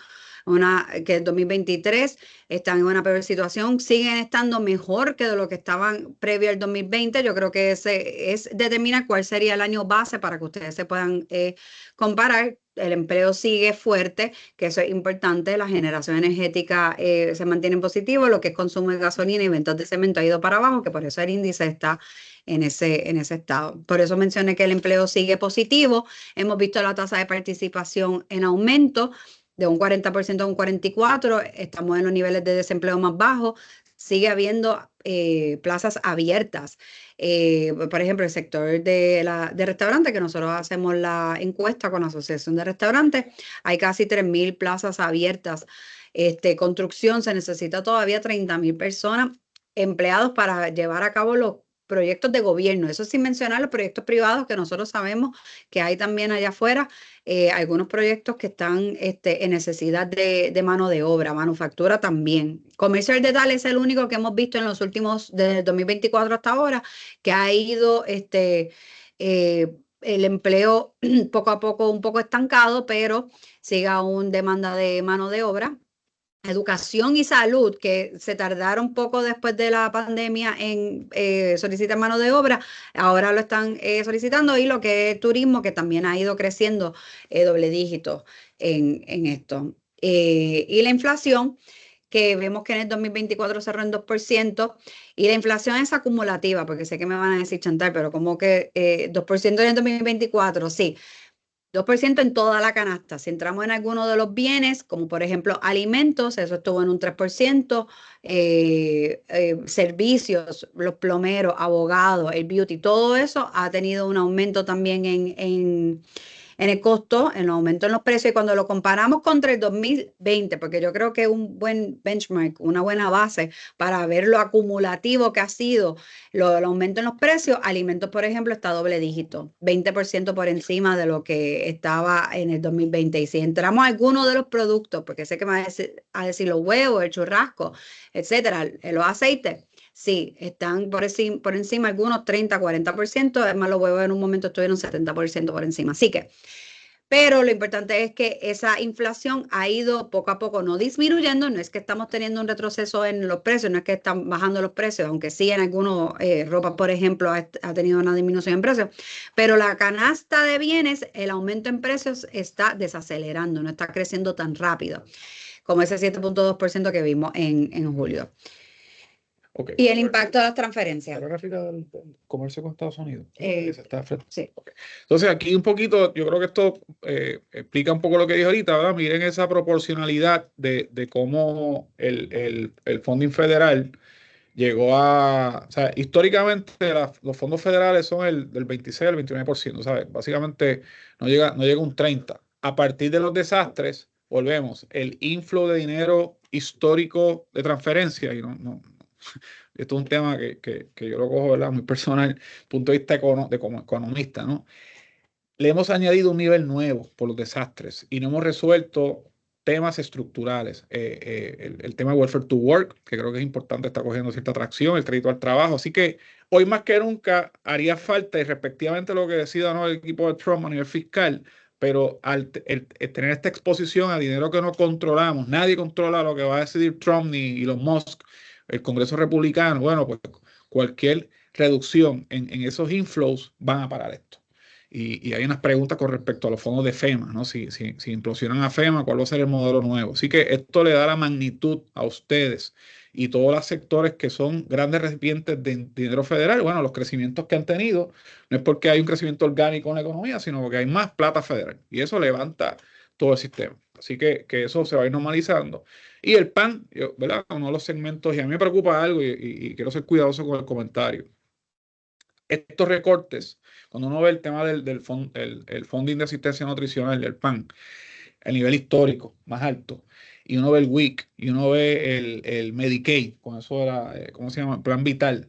que el 2023, están en una peor situación, siguen estando mejor que de lo que estaban previo al 2020. Yo creo que ese es determinar cuál sería el año base para que ustedes se puedan comparar el empleo sigue fuerte, que eso es importante, la generación energética se mantiene en positivo, lo que es consumo de gasolina y ventas de cemento ha ido para abajo, que por eso el índice está en ese estado. Por eso mencioné que el empleo sigue positivo. Hemos visto la tasa de participación en aumento de un 40% a un 44%, estamos en los niveles de desempleo más bajos, sigue habiendo plazas abiertas. Por ejemplo, el sector de restaurantes, que nosotros hacemos la encuesta con la Asociación de Restaurantes, hay casi 3.000 plazas abiertas. Construcción, se necesita todavía 30.000 personas empleados para llevar a cabo los proyectos de gobierno, eso sin mencionar los proyectos privados que nosotros sabemos que hay también allá afuera, algunos proyectos que están en necesidad de mano de obra, manufactura también. Comercio al detalle es el único que hemos visto en los últimos, desde el 2024 hasta ahora, que ha ido el empleo poco a poco un poco estancado, pero sigue aún demanda de mano de obra. Educación y salud, que se tardaron un poco después de la pandemia en solicitar mano de obra, ahora lo están solicitando, y lo que es turismo, que también ha ido creciendo doble dígito en esto. Y la inflación, que vemos que en el 2024 cerró en 2%, y la inflación es acumulativa, porque sé que me van a decir, Chantal, pero como que 2% en el 2024, sí. 2% en toda la canasta. Si entramos en alguno de los bienes, como por ejemplo alimentos, eso estuvo en un 3%, servicios, los plomeros, abogados, el beauty, todo eso ha tenido un aumento también en el costo, en el aumento en los precios, y cuando lo comparamos contra el 2020, porque yo creo que es un buen benchmark, una buena base para ver lo acumulativo que ha sido el aumento en los precios, alimentos, por ejemplo, está doble dígito, 20% por encima de lo que estaba en el 2020. Y si entramos a alguno de los productos, porque sé que me va a decir los huevos, el churrasco, etcétera, los aceites, sí, están por encima algunos 30, 40%, además los huevos en un momento estuvieron 70% por encima. Así que, pero lo importante es que esa inflación ha ido poco a poco no disminuyendo, no es que estamos teniendo un retroceso en los precios, no es que están bajando los precios, aunque sí en algunos, ropa por ejemplo, ha tenido una disminución en precios, pero la canasta de bienes, el aumento en precios está desacelerando, no está creciendo tan rápido como ese 7.2% que vimos en julio. Okay. Y el impacto de las transferencias. La gráfica del comercio con Estados Unidos. Sí. Okay. Entonces, aquí un poquito, yo creo que esto explica un poco lo que dije ahorita, ¿verdad? Miren esa proporcionalidad de cómo el funding federal llegó a... O sea, históricamente los fondos federales son del 26 al 29%, ¿sabes? Básicamente no llega un 30%. A partir de los desastres, volvemos, el inflow de dinero histórico de transferencia, y esto es un tema que yo lo cojo, ¿verdad?, muy personal, punto de vista como economista, ¿no? Le hemos añadido un nivel nuevo por los desastres y no hemos resuelto temas estructurales. El tema de Welfare to Work, que creo que es importante, está cogiendo cierta atracción, el crédito al trabajo. Así que hoy más que nunca haría falta, y respectivamente lo que decida, ¿no?, el equipo de Trump a nivel fiscal, pero el tener esta exposición a dinero que no controlamos, nadie controla lo que va a decidir Trump ni Elon Musk, el Congreso republicano, bueno, pues cualquier reducción en esos inflows van a parar esto. Y hay unas preguntas con respecto a los fondos de FEMA, ¿no? Si implosionan a FEMA, ¿cuál va a ser el modelo nuevo? Así que esto le da la magnitud a ustedes y todos los sectores que son grandes recipientes de dinero federal. Bueno, los crecimientos que han tenido no es porque hay un crecimiento orgánico en la economía, sino porque hay más plata federal. Y eso levanta todo el sistema. Así que eso se va a ir normalizando. Y el PAN, ¿verdad? Uno de los segmentos, y a mí me preocupa algo, y quiero ser cuidadoso con el comentario. Estos recortes, cuando uno ve el tema el funding de asistencia nutricional del PAN, el nivel histórico más alto, y uno ve el WIC, y uno ve el Medicaid, con eso era, ¿cómo se llama? Plan Vital.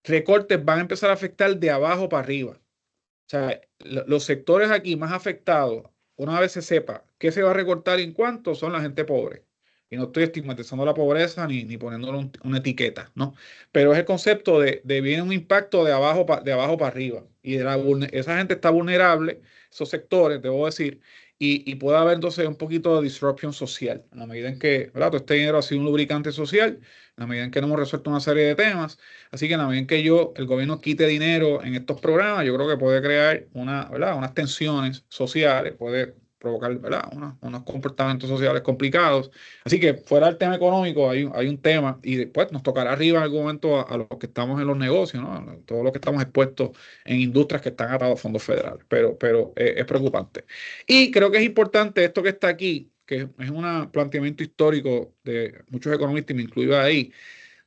Recortes van a empezar a afectar de abajo para arriba. O sea, los sectores aquí más afectados, una vez se sepa qué se va a recortar y en cuánto, son la gente pobre. Y no estoy estigmatizando la pobreza ni poniéndole una etiqueta, ¿no? Pero es el concepto de viene un impacto de abajo para arriba. Y esa gente está vulnerable, esos sectores, debo decir, y puede haber entonces un poquito de disruption social. En la medida en que, ¿verdad?, todo este dinero ha sido un lubricante social, en la medida en que no hemos resuelto una serie de temas. Así que en la medida en que el gobierno quite dinero en estos programas, yo creo que puede crear ¿verdad?, unas tensiones sociales, puede provocar, ¿verdad? Unos comportamientos sociales complicados. Así que fuera del tema económico hay un tema y después nos tocará arriba en algún momento a los que estamos en los negocios, ¿no? Todos los que estamos expuestos en industrias que están atados a fondos federales, pero es preocupante. Y creo que es importante esto que está aquí, que es un planteamiento histórico de muchos economistas, y me incluyo ahí,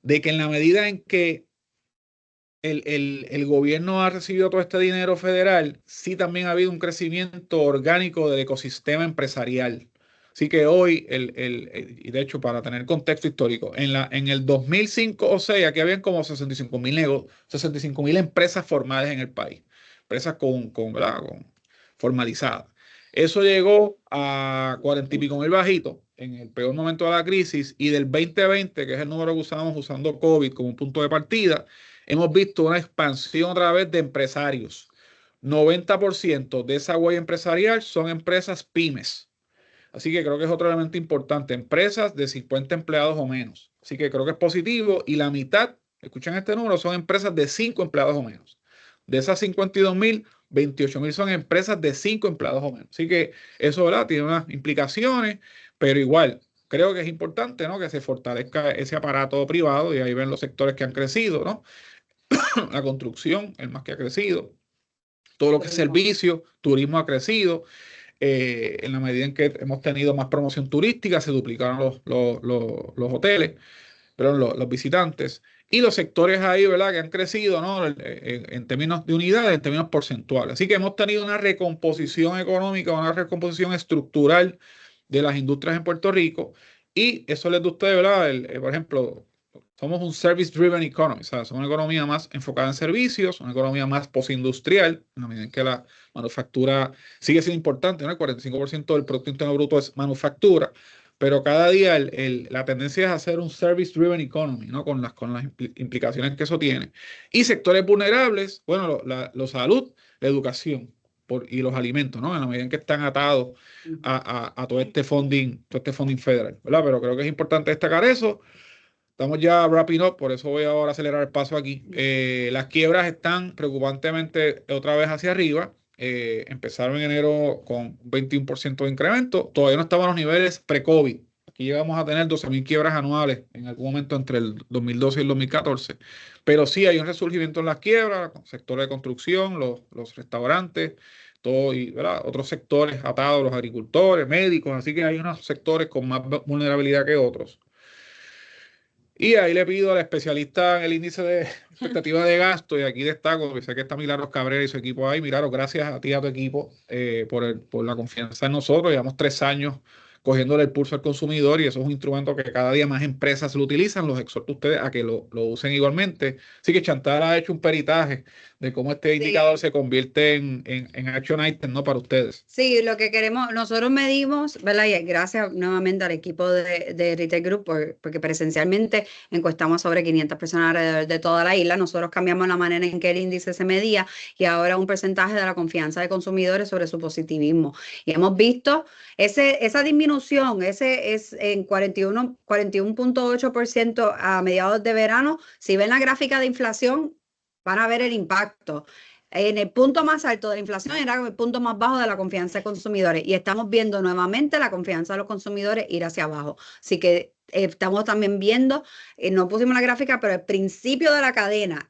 de que en la medida en que el gobierno ha recibido todo este dinero federal, sí también ha habido un crecimiento orgánico del ecosistema empresarial. Así que hoy, y de hecho, para tener contexto histórico, en el 2005 o 6, aquí habían como 65,000 empresas formales en el país, empresas ¿verdad? Formalizadas. Eso llegó a 40 y pico mil bajitos en el peor momento de la crisis, y del 2020, que es el número que usamos usando COVID como un punto de partida, hemos visto una expansión otra vez de empresarios. 90% de esa huella empresarial son empresas pymes. Así que creo que es otro elemento importante. Empresas de 50 empleados o menos. Así que creo que es positivo. Y la mitad, escuchen este número, son empresas de 5 empleados o menos. De esas 52,000, 28,000 son empresas de 5 empleados o menos. Así que eso, ¿verdad?, tiene unas implicaciones, pero igual creo que es importante, ¿no?, que se fortalezca ese aparato privado, y ahí ven los sectores que han crecido, ¿no? La construcción, el más que ha crecido. Todo lo que es servicio, turismo ha crecido. En la medida en que hemos tenido más promoción turística, se duplicaron los hoteles, pero los visitantes. Y los sectores ahí, ¿verdad?, que han crecido, ¿no?, en términos de unidades, en términos porcentuales. Así que hemos tenido una recomposición económica, una recomposición estructural de las industrias en Puerto Rico. Y eso les da a ustedes, ¿verdad? Por ejemplo, somos un service-driven economy, o sea, somos una economía más enfocada en servicios, una economía más postindustrial, en la medida en que la manufactura sigue siendo importante, ¿no? El 45% del Producto Interno Bruto es manufactura, pero cada día la tendencia es hacer un service-driven economy, ¿no? Con las implicaciones que eso tiene. Y sectores vulnerables, bueno, la salud, la educación y los alimentos, ¿no? En la medida en que están atados a todo este funding federal, ¿verdad? Pero creo que es importante destacar eso. Estamos ya wrapping up, por eso voy ahora a acelerar el paso aquí. Las quiebras están preocupantemente otra vez hacia arriba. Empezaron en enero con un 21% de incremento. Todavía no estaban a los niveles pre-COVID. Aquí llegamos a tener 12,000 quiebras anuales en algún momento entre el 2012 y el 2014. Pero sí hay un resurgimiento en las quiebras, sector de construcción, los restaurantes, todo, y ¿verdad?, otros sectores atados, los agricultores, médicos. Así que hay unos sectores con más vulnerabilidad que otros. Y ahí le pido al especialista en el índice de expectativa de gasto, y aquí destaco, que sé que está Milagros Cabrera y su equipo ahí. Milagros, gracias a ti y a tu equipo por la confianza en nosotros. Llevamos 3 años cogiéndole el pulso al consumidor, y eso es un instrumento que cada día más empresas lo utilizan. Los exhorto a ustedes a que lo usen igualmente. Así que Chantal ha hecho un peritaje de cómo este indicador se convierte en action item, ¿no?, para ustedes. Sí, lo que queremos, nosotros medimos, ¿verdad? Y gracias nuevamente al equipo de Retail Group, porque presencialmente encuestamos sobre 500 personas alrededor de toda la isla. Nosotros cambiamos la manera en que el índice se medía, y ahora un porcentaje de la confianza de consumidores sobre su positivismo. Y hemos visto esa disminución, ese es en 41.8% a mediados de verano. Si ven la gráfica de inflación, van a ver el impacto. En el punto más alto de la inflación era el punto más bajo de la confianza de consumidores, y estamos viendo nuevamente la confianza de los consumidores ir hacia abajo. Así que estamos también viendo, no pusimos la gráfica, pero el principio de la cadena,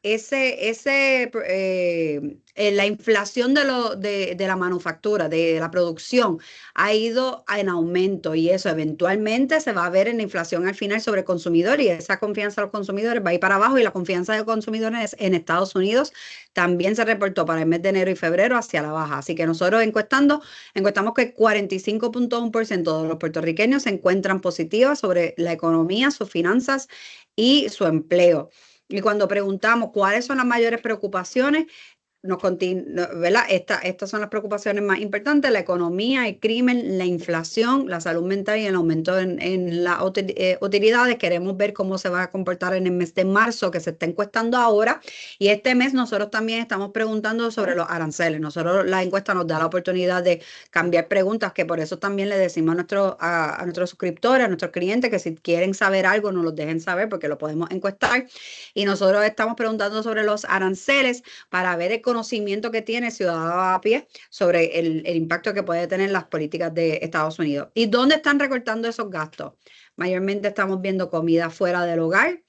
la inflación de la manufactura, de la producción, ha ido en aumento, y eso eventualmente se va a ver en la inflación al final sobre el consumidor, y esa confianza de los consumidores va a ir para abajo, y la confianza de los consumidores en Estados Unidos también se reportó para el mes de enero y febrero hacia la baja. Así que nosotros encuestamos que el 45.1% de los puertorriqueños se encuentran positivas sobre la economía, sus finanzas y su empleo. Y cuando preguntamos cuáles son las mayores preocupaciones, ¿verdad? Estas son las preocupaciones más importantes: la economía, el crimen, la inflación, la salud mental y el aumento en las utilidades. Queremos ver cómo se va a comportar en el mes de marzo, que se está encuestando ahora, y este mes nosotros también estamos preguntando sobre los aranceles. La encuesta nos da la oportunidad de cambiar preguntas, que por eso también le decimos a nuestros suscriptores, a nuestros clientes, que si quieren saber algo nos lo dejen saber, porque lo podemos encuestar. Y nosotros estamos preguntando sobre los aranceles para ver conocimiento que tiene el ciudadano a pie sobre el impacto que puede tener las políticas de Estados Unidos. ¿Y dónde están recortando esos gastos? Mayormente estamos viendo comida fuera del hogar,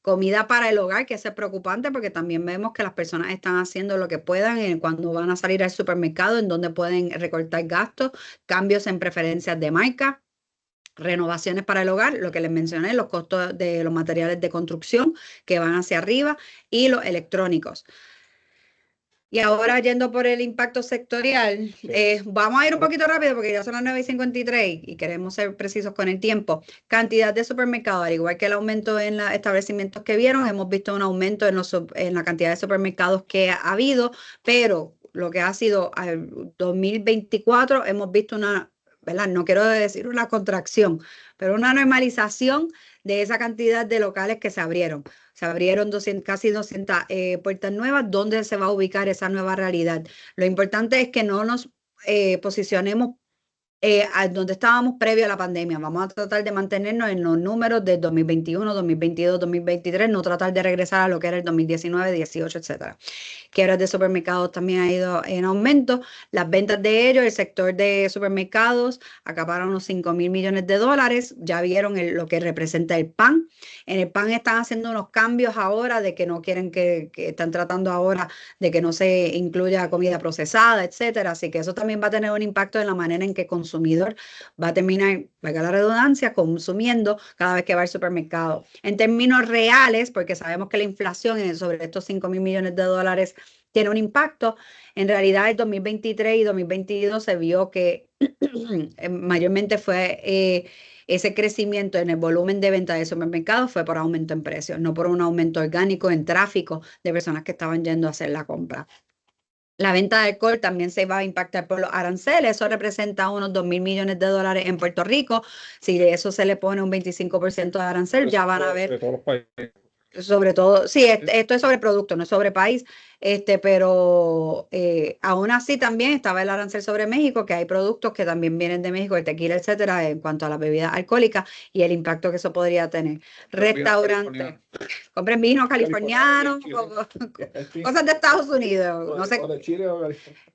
comida para el hogar, que es preocupante porque también vemos que las personas están haciendo lo que puedan cuando van a salir al supermercado, en donde pueden recortar gastos, cambios en preferencias de marca, renovaciones para el hogar, lo que les mencioné, los costos de los materiales de construcción que van hacia arriba y los electrónicos. Y ahora yendo por el impacto sectorial, vamos a ir un poquito rápido porque ya son las 9:53 y queremos ser precisos con el tiempo. Cantidad de supermercados, al igual que el aumento en los establecimientos que vieron, hemos visto un aumento en la cantidad de supermercados que ha habido, pero lo que ha sido al 2024 hemos visto una, ¿verdad? No quiero decir una contracción, pero una normalización de esa cantidad de locales que se abrieron. Se abrieron casi 200 puertas nuevas. ¿Dónde se va a ubicar esa nueva realidad? Lo importante es que no nos posicionemos a donde estábamos previo a la pandemia. Vamos a tratar de mantenernos en los números de 2021, 2022, 2023, no tratar de regresar a lo que era el 2019, 18, etcétera. Quiebras de supermercados también ha ido en aumento. Las ventas de ellos, el sector de supermercados, acaparan unos 5.000 millones de dólares. Ya vieron lo que representa el pan. En el pan están haciendo unos cambios ahora de que no quieren que están tratando ahora de que no se incluya comida procesada, etcétera. Así que eso también va a tener un impacto en la manera en que el consumidor va a terminar, valga la redundancia, consumiendo cada vez que va al supermercado. En términos reales, porque sabemos que la inflación sobre estos 5.000 millones de dólares tiene un impacto, en realidad el 2023 y 2022 se vio que mayormente fue ese crecimiento en el volumen de venta de supermercados fue por aumento en precios, no por un aumento orgánico en tráfico de personas que estaban yendo a hacer la compra. La venta de alcohol también se va a impactar por los aranceles. Eso representa unos 2.000 millones de dólares en Puerto Rico. Si de eso se le pone un 25% de arancel, ya van a ver. De todos los países. Sobre todo, sí, esto es sobre producto, no es sobre país, pero aún así también estaba el arancel sobre México, que hay productos que también vienen de México, el tequila, etcétera, en cuanto a las bebidas alcohólicas y el impacto que eso podría tener. Restaurantes, compren vino californiano, cosas de Estados Unidos, no sé.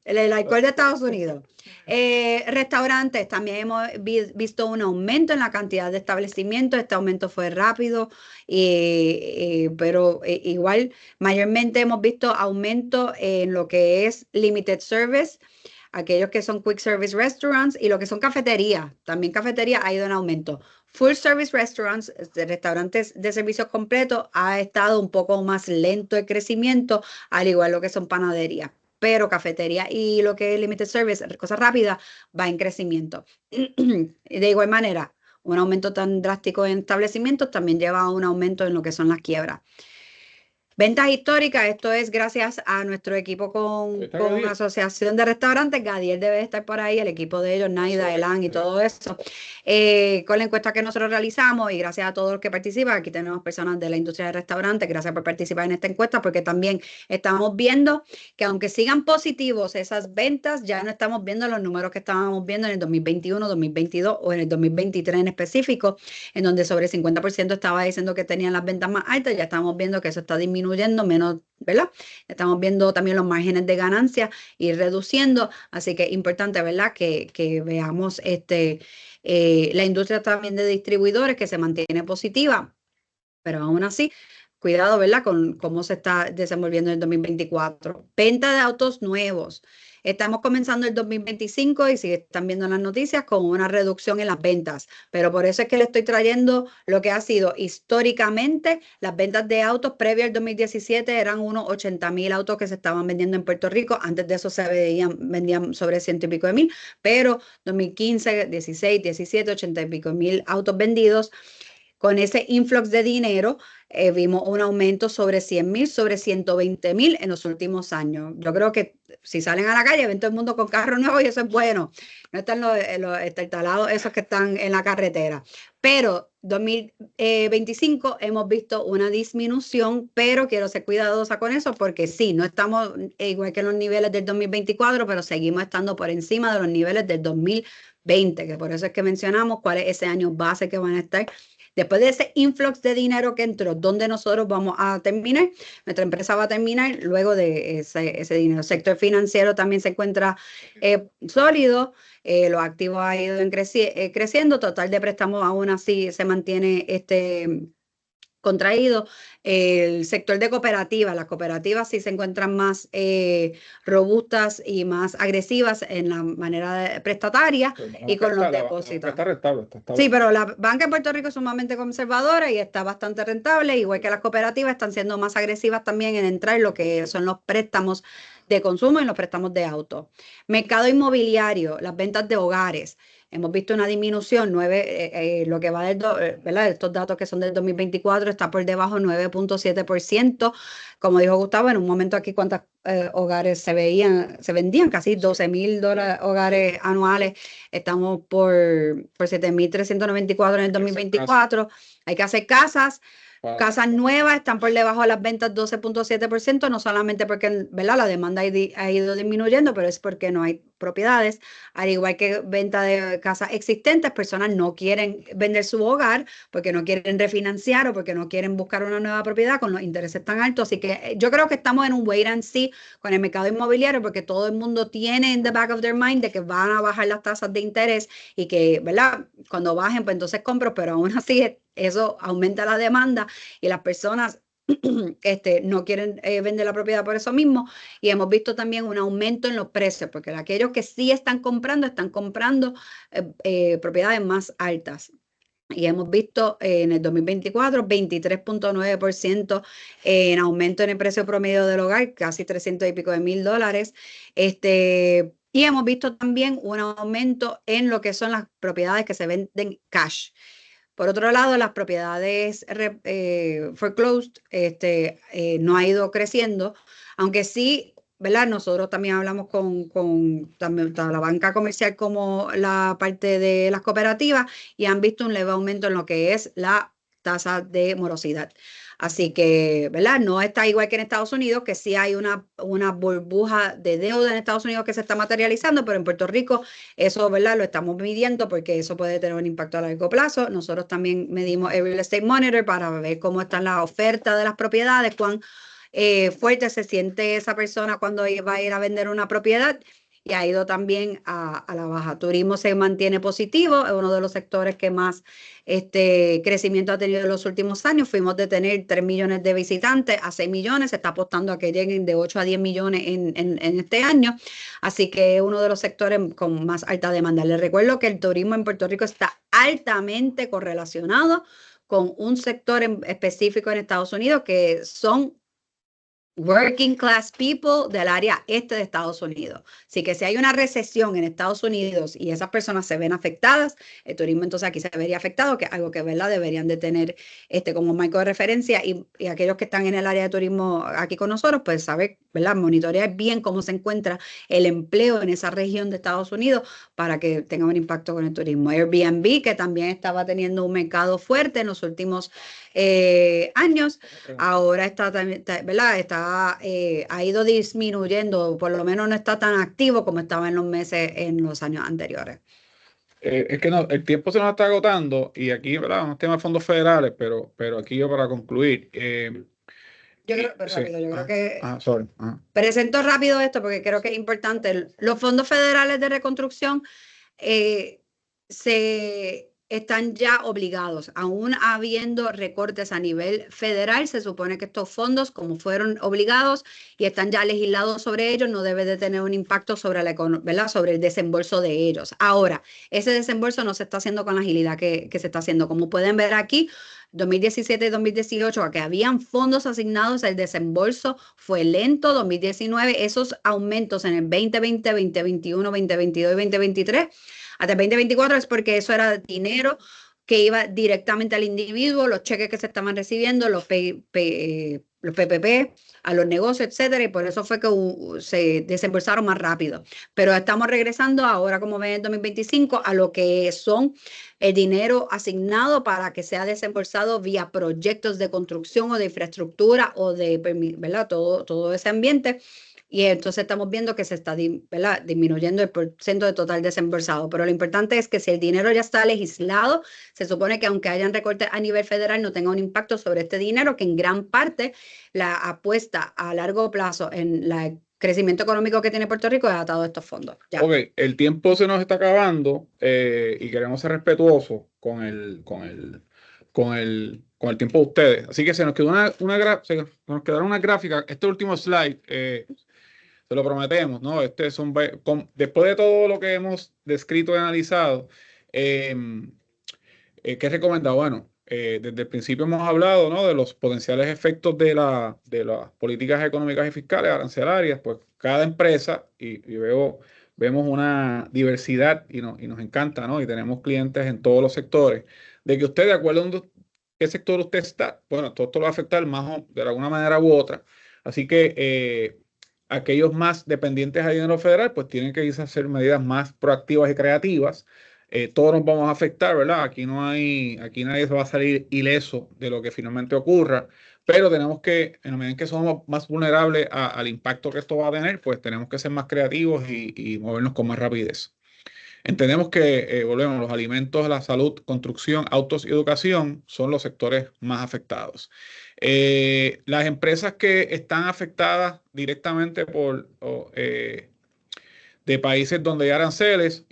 El alcohol de Estados Unidos. Restaurantes, también hemos visto un aumento en la cantidad de establecimientos. Este aumento fue rápido, pero igual mayormente hemos visto aumento en lo que es limited service, aquellos que son quick service restaurants y lo que son cafeterías. También cafetería ha ido en aumento. Full service restaurants, restaurantes de servicios completos, ha estado un poco más lento el crecimiento, al igual lo que son panaderías. Pero cafetería y lo que es limited service, cosas rápidas, va en crecimiento. De igual manera, un aumento tan drástico en establecimientos también lleva a un aumento en lo que son las quiebras. Ventas históricas, esto es gracias a nuestro equipo con Asociación de Restaurantes. Gadiel debe estar por ahí, el equipo de ellos, Naida, Elan y todo eso. Con la encuesta que nosotros realizamos y gracias a todos los que participan, aquí tenemos personas de la industria de restaurantes, gracias por participar en esta encuesta, porque también estamos viendo que aunque sigan positivos esas ventas, ya no estamos viendo los números que estábamos viendo en el 2021, 2022 o en el 2023 en específico, en donde sobre el 50% estaba diciendo que tenían las ventas más altas. Ya estamos viendo que eso está disminuyendo menos, ¿verdad? Estamos viendo también los márgenes de ganancia ir reduciendo, así que es importante, ¿verdad? Que veamos la industria también de distribuidores que se mantiene positiva, pero aún así, cuidado, ¿verdad? Con cómo se está desenvolviendo en el 2024. Venta de autos nuevos. Estamos comenzando el 2025 y si están viendo las noticias con una reducción en las ventas, pero por eso es que le estoy trayendo lo que ha sido históricamente las ventas de autos previo al 2017 eran unos 80.000 autos que se estaban vendiendo en Puerto Rico. Antes de eso vendían sobre 100 y pico de mil, pero 2015, 16, 17, 80 y pico de mil autos vendidos. Con ese influx de dinero, vimos un aumento sobre 100.000, sobre 120.000 en los últimos años. Yo creo que si salen a la calle, ven todo el mundo con carro nuevo y eso es bueno. No están los estartalados esos que están en la carretera. Pero 2025 hemos visto una disminución, pero quiero ser cuidadosa con eso porque sí, no estamos igual que en los niveles del 2024, pero seguimos estando por encima de los niveles del 2020, que por eso es que mencionamos cuál es ese año base que van a estar Después de ese influx de dinero que entró, ¿dónde nosotros vamos a terminar? Nuestra empresa va a terminar luego de ese dinero. El sector financiero también se encuentra sólido, los activos han ido creciendo, total de préstamos aún así se mantiene contraído. El sector de cooperativas, las cooperativas sí se encuentran más robustas y más agresivas en la manera prestataria y con los depósitos. Está rentable, sí, pero la banca de Puerto Rico es sumamente conservadora y está bastante rentable, igual que las cooperativas están siendo más agresivas también en entrar en lo que son los préstamos de consumo y los préstamos de auto. Mercado inmobiliario, las ventas de hogares. Hemos visto una disminución, lo que va ¿verdad? Estos datos que son del 2024 está por debajo 9.7%. Como dijo Gustavo, en un momento aquí cuántos hogares se vendían casi $12,000 hogares anuales. Estamos por 7,394 en el 2024. Hay que hacer casas. Casas nuevas están por debajo de las ventas 12.7%, no solamente porque, ¿verdad?, la demanda ha ido disminuyendo, pero es porque no hay propiedades. Al igual que venta de casas existentes, personas no quieren vender su hogar porque no quieren refinanciar o porque no quieren buscar una nueva propiedad con los intereses tan altos. Así que yo creo que estamos en un wait and see con el mercado inmobiliario porque todo el mundo tiene en the back of their mind de que van a bajar las tasas de interés y que, ¿verdad?, cuando bajen, pues entonces compro, pero aún así eso aumenta la demanda y las personas no quieren vender la propiedad por eso mismo, y hemos visto también un aumento en los precios, porque aquellos que sí están comprando propiedades más altas. Y hemos visto en el 2024 23.9% en aumento en el precio promedio del hogar, casi 300 y pico de mil dólares. Y hemos visto también un aumento en lo que son las propiedades que se venden cash. Por otro lado, las propiedades foreclosed no ha ido creciendo, aunque sí, ¿verdad? Nosotros también hablamos con tanto la banca comercial como la parte de las cooperativas y han visto un leve aumento en lo que es la tasa de morosidad. Así que, ¿verdad? No está igual que en Estados Unidos, que sí hay una burbuja de deuda en Estados Unidos que se está materializando, pero en Puerto Rico eso, ¿verdad?, lo estamos midiendo porque eso puede tener un impacto a largo plazo. Nosotros también medimos el Real Estate Monitor para ver cómo están las ofertas de las propiedades, cuán fuerte se siente esa persona cuando va a ir a vender una propiedad. Y ha ido también a la baja. Turismo se mantiene positivo, es uno de los sectores que más crecimiento ha tenido en los últimos años. Fuimos de tener 3 millones de visitantes a 6 millones, se está apostando a que lleguen de 8 a 10 millones en este año. Así que es uno de los sectores con más alta demanda. Les recuerdo que el turismo en Puerto Rico está altamente correlacionado con un sector específico en Estados Unidos que son working class people del área este de Estados Unidos. Así que si hay una recesión en Estados Unidos y esas personas se ven afectadas, el turismo entonces aquí se vería afectado, que es algo que, ¿verdad?, deberían de tener como marco de referencia y aquellos que están en el área de turismo aquí con nosotros, pues saber, ¿verdad?, monitorear bien cómo se encuentra el empleo en esa región de Estados Unidos para que tenga un impacto con el turismo. Airbnb, que también estaba teniendo un mercado fuerte en los últimos años, ahora está también, ¿verdad?, ha ido disminuyendo, por lo menos no está tan activo como estaba en los años anteriores. Es que no, el tiempo se nos está agotando y aquí, ¿verdad?, unos temas de fondos federales, pero aquí yo para concluir. Yo creo que presento rápido esto porque creo que es importante. Los fondos federales de reconstrucción se están ya obligados, aún habiendo recortes a nivel federal. Se supone que estos fondos, como fueron obligados y están ya legislados sobre ellos, no debe de tener un impacto sobre ¿verdad?, sobre el desembolso de ellos. Ahora, ese desembolso no se está haciendo con la agilidad que se está haciendo. Como pueden ver aquí, 2017 y 2018, a que habían fondos asignados, el desembolso fue lento. 2019, esos aumentos en el 2020, 2021, 2022 y 2023, hasta el 2024 es porque eso era dinero que iba directamente al individuo, los cheques que se estaban recibiendo, los PPP, a los negocios, etcétera, y por eso fue que se desembolsaron más rápido. Pero estamos regresando ahora, como ven, en 2025, a lo que son el dinero asignado para que sea desembolsado vía proyectos de construcción o de infraestructura o de, ¿verdad?, todo ese ambiente y entonces estamos viendo que se está disminuyendo el porcentaje de total desembolsado. Pero lo importante es que si el dinero ya está legislado, se supone que aunque hayan recortes a nivel federal, no tenga un impacto sobre este dinero, que en gran parte la apuesta a largo plazo en el crecimiento económico que tiene Puerto Rico es atado a estos fondos. Ya. Ok, el tiempo se nos está acabando y queremos ser respetuosos con el tiempo de ustedes. Así que se nos quedó se nos quedaron una gráfica. Este último slide, se lo prometemos, ¿no? Después de todo lo que hemos descrito y analizado, eh, ¿qué es recomendado? Bueno, desde el principio hemos hablado, ¿no?, de los potenciales efectos de las políticas económicas y fiscales arancelarias. Pues cada empresa, vemos una diversidad y nos encanta, ¿no? Y tenemos clientes en todos los sectores. De que usted, de acuerdo a qué sector usted está, bueno, todo esto lo va a afectar más de alguna manera u otra. Así que aquellos más dependientes a dinero federal, pues tienen que irse a hacer medidas más proactivas y creativas. Todos nos vamos a afectar, ¿verdad? Aquí nadie se va a salir ileso de lo que finalmente ocurra, pero tenemos que, en la medida en que somos más vulnerables al impacto que esto va a tener, pues tenemos que ser más creativos y movernos con más rapidez. Entendemos que, volvemos, los alimentos, la salud, construcción, autos y educación son los sectores más afectados. Las empresas que están afectadas directamente de países donde hay aranceles,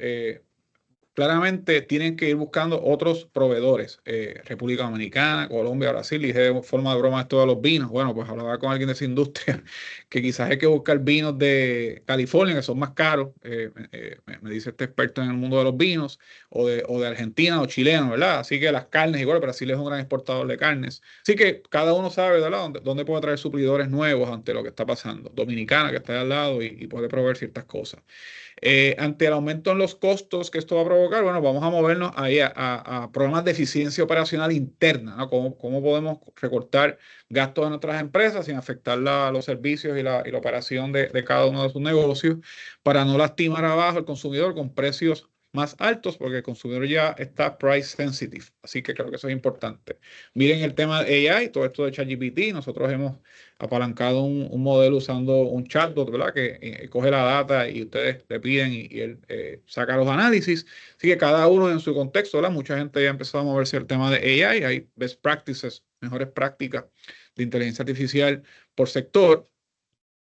claramente tienen que ir buscando otros proveedores. República Dominicana, Colombia, Brasil. Dije de forma de broma esto de los vinos. Bueno, pues hablaba con alguien de esa industria que quizás hay que buscar vinos de California, que son más caros. Me dice este experto en el mundo de los vinos, o de Argentina o chileno, ¿verdad? Así que las carnes, igual, Brasil es un gran exportador de carnes. Así que cada uno sabe, ¿verdad?, dónde puede traer suplidores nuevos ante lo que está pasando. Dominicana, que está de al lado y puede proveer ciertas cosas. Ante el aumento en los costos que esto va a provocar, bueno, vamos a movernos ahí a programas de eficiencia operacional interna, ¿no? ¿Cómo podemos recortar gastos de nuestras empresas sin afectar los servicios y la operación de cada uno de sus negocios, para no lastimar abajo al consumidor con precios más altos, porque el consumidor ya está price sensitive. Así que creo que eso es importante. Miren el tema de AI, todo esto de ChatGPT. Nosotros hemos apalancado un modelo usando un chatbot, ¿verdad?, que coge la data y ustedes le piden y él saca los análisis. Así que cada uno en su contexto, ¿verdad? Mucha gente ya ha empezado a moverse el tema de AI. Hay best practices, mejores prácticas de inteligencia artificial por sector.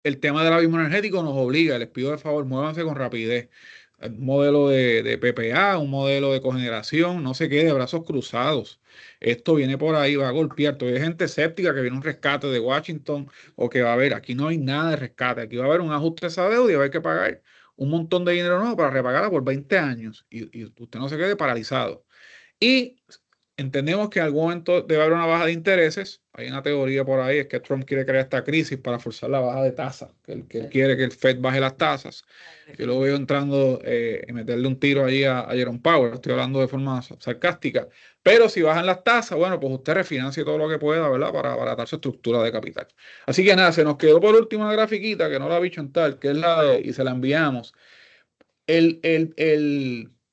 El tema del abismo energético nos obliga, les pido de favor, muévanse con rapidez. Un modelo de PPA, un modelo de cogeneración, no se quede de brazos cruzados. Esto viene por ahí, va a golpear. Todavía hay gente escéptica que viene un rescate de Washington, o que va a haber, aquí no hay nada de rescate, aquí va a haber un ajuste de esa deuda y va a haber que pagar un montón de dinero nuevo para repagarla por 20 años y usted no se quede paralizado. Y entendemos que en algún momento debe haber una baja de intereses. Hay una teoría por ahí, es que Trump quiere crear esta crisis para forzar la baja de tasas, que él quiere que el Fed baje las tasas. Yo lo veo entrando y meterle un tiro ahí a Jerome Powell. Estoy hablando de forma sarcástica. Pero si bajan las tasas, bueno, pues usted refinancie todo lo que pueda, ¿verdad?, para abaratar su estructura de capital. Así que nada, se nos quedó por último una grafiquita que no la vi en tal, que es y se la enviamos. El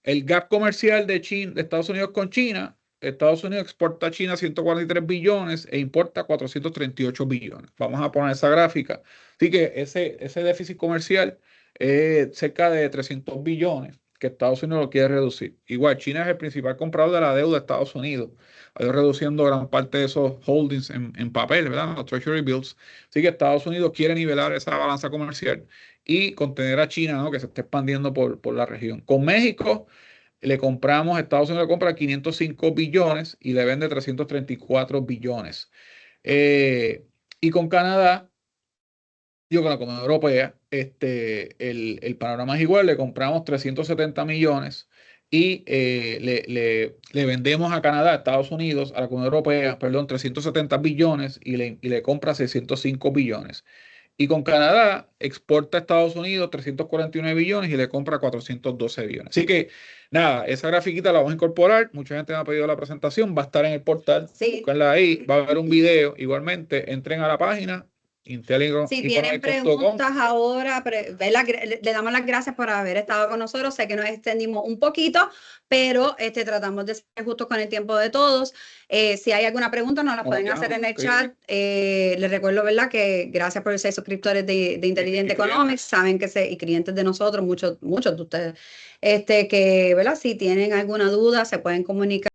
gap comercial de Estados Unidos con China. Estados Unidos exporta a China 143 billones e importa 438 billones. Vamos a poner esa gráfica. Así que ese déficit comercial es cerca de 300 billones que Estados Unidos lo quiere reducir. Igual, China es el principal comprador de la deuda de Estados Unidos. Ha ido reduciendo gran parte de esos holdings en papel, ¿verdad?, los Treasury Bills. Así que Estados Unidos quiere nivelar esa balanza comercial y contener a China, ¿no?, que se está expandiendo por la región. Con México Estados Unidos le compra 505 billones y le vende 334 billones. Y con Canadá, con la Comunidad Europea, el panorama es igual. Le compramos 370 millones y le vendemos a Canadá, a Estados Unidos, a la Comunidad Europea, perdón, 370 billones y le compra 605 billones. Y con Canadá exporta a Estados Unidos 349 billones y le compra 412 billones. Así que nada, esa grafiquita la vamos a incorporar. Mucha gente me ha pedido la presentación. Va a estar en el portal. Sí. Búsquenla ahí. Va a haber un video. Igualmente, entren a la página, Si tienen preguntas ahora, le damos las gracias por haber estado con nosotros. Sé que nos extendimos un poquito, pero tratamos de ser justos con el tiempo de todos. Si hay alguna pregunta, nos la pueden hacer en el chat. Les recuerdo, ¿verdad?, que gracias por ser suscriptores de Intelligent Economics. Saben que y clientes de nosotros, muchos de ustedes, que, ¿verdad?, si tienen alguna duda, se pueden comunicar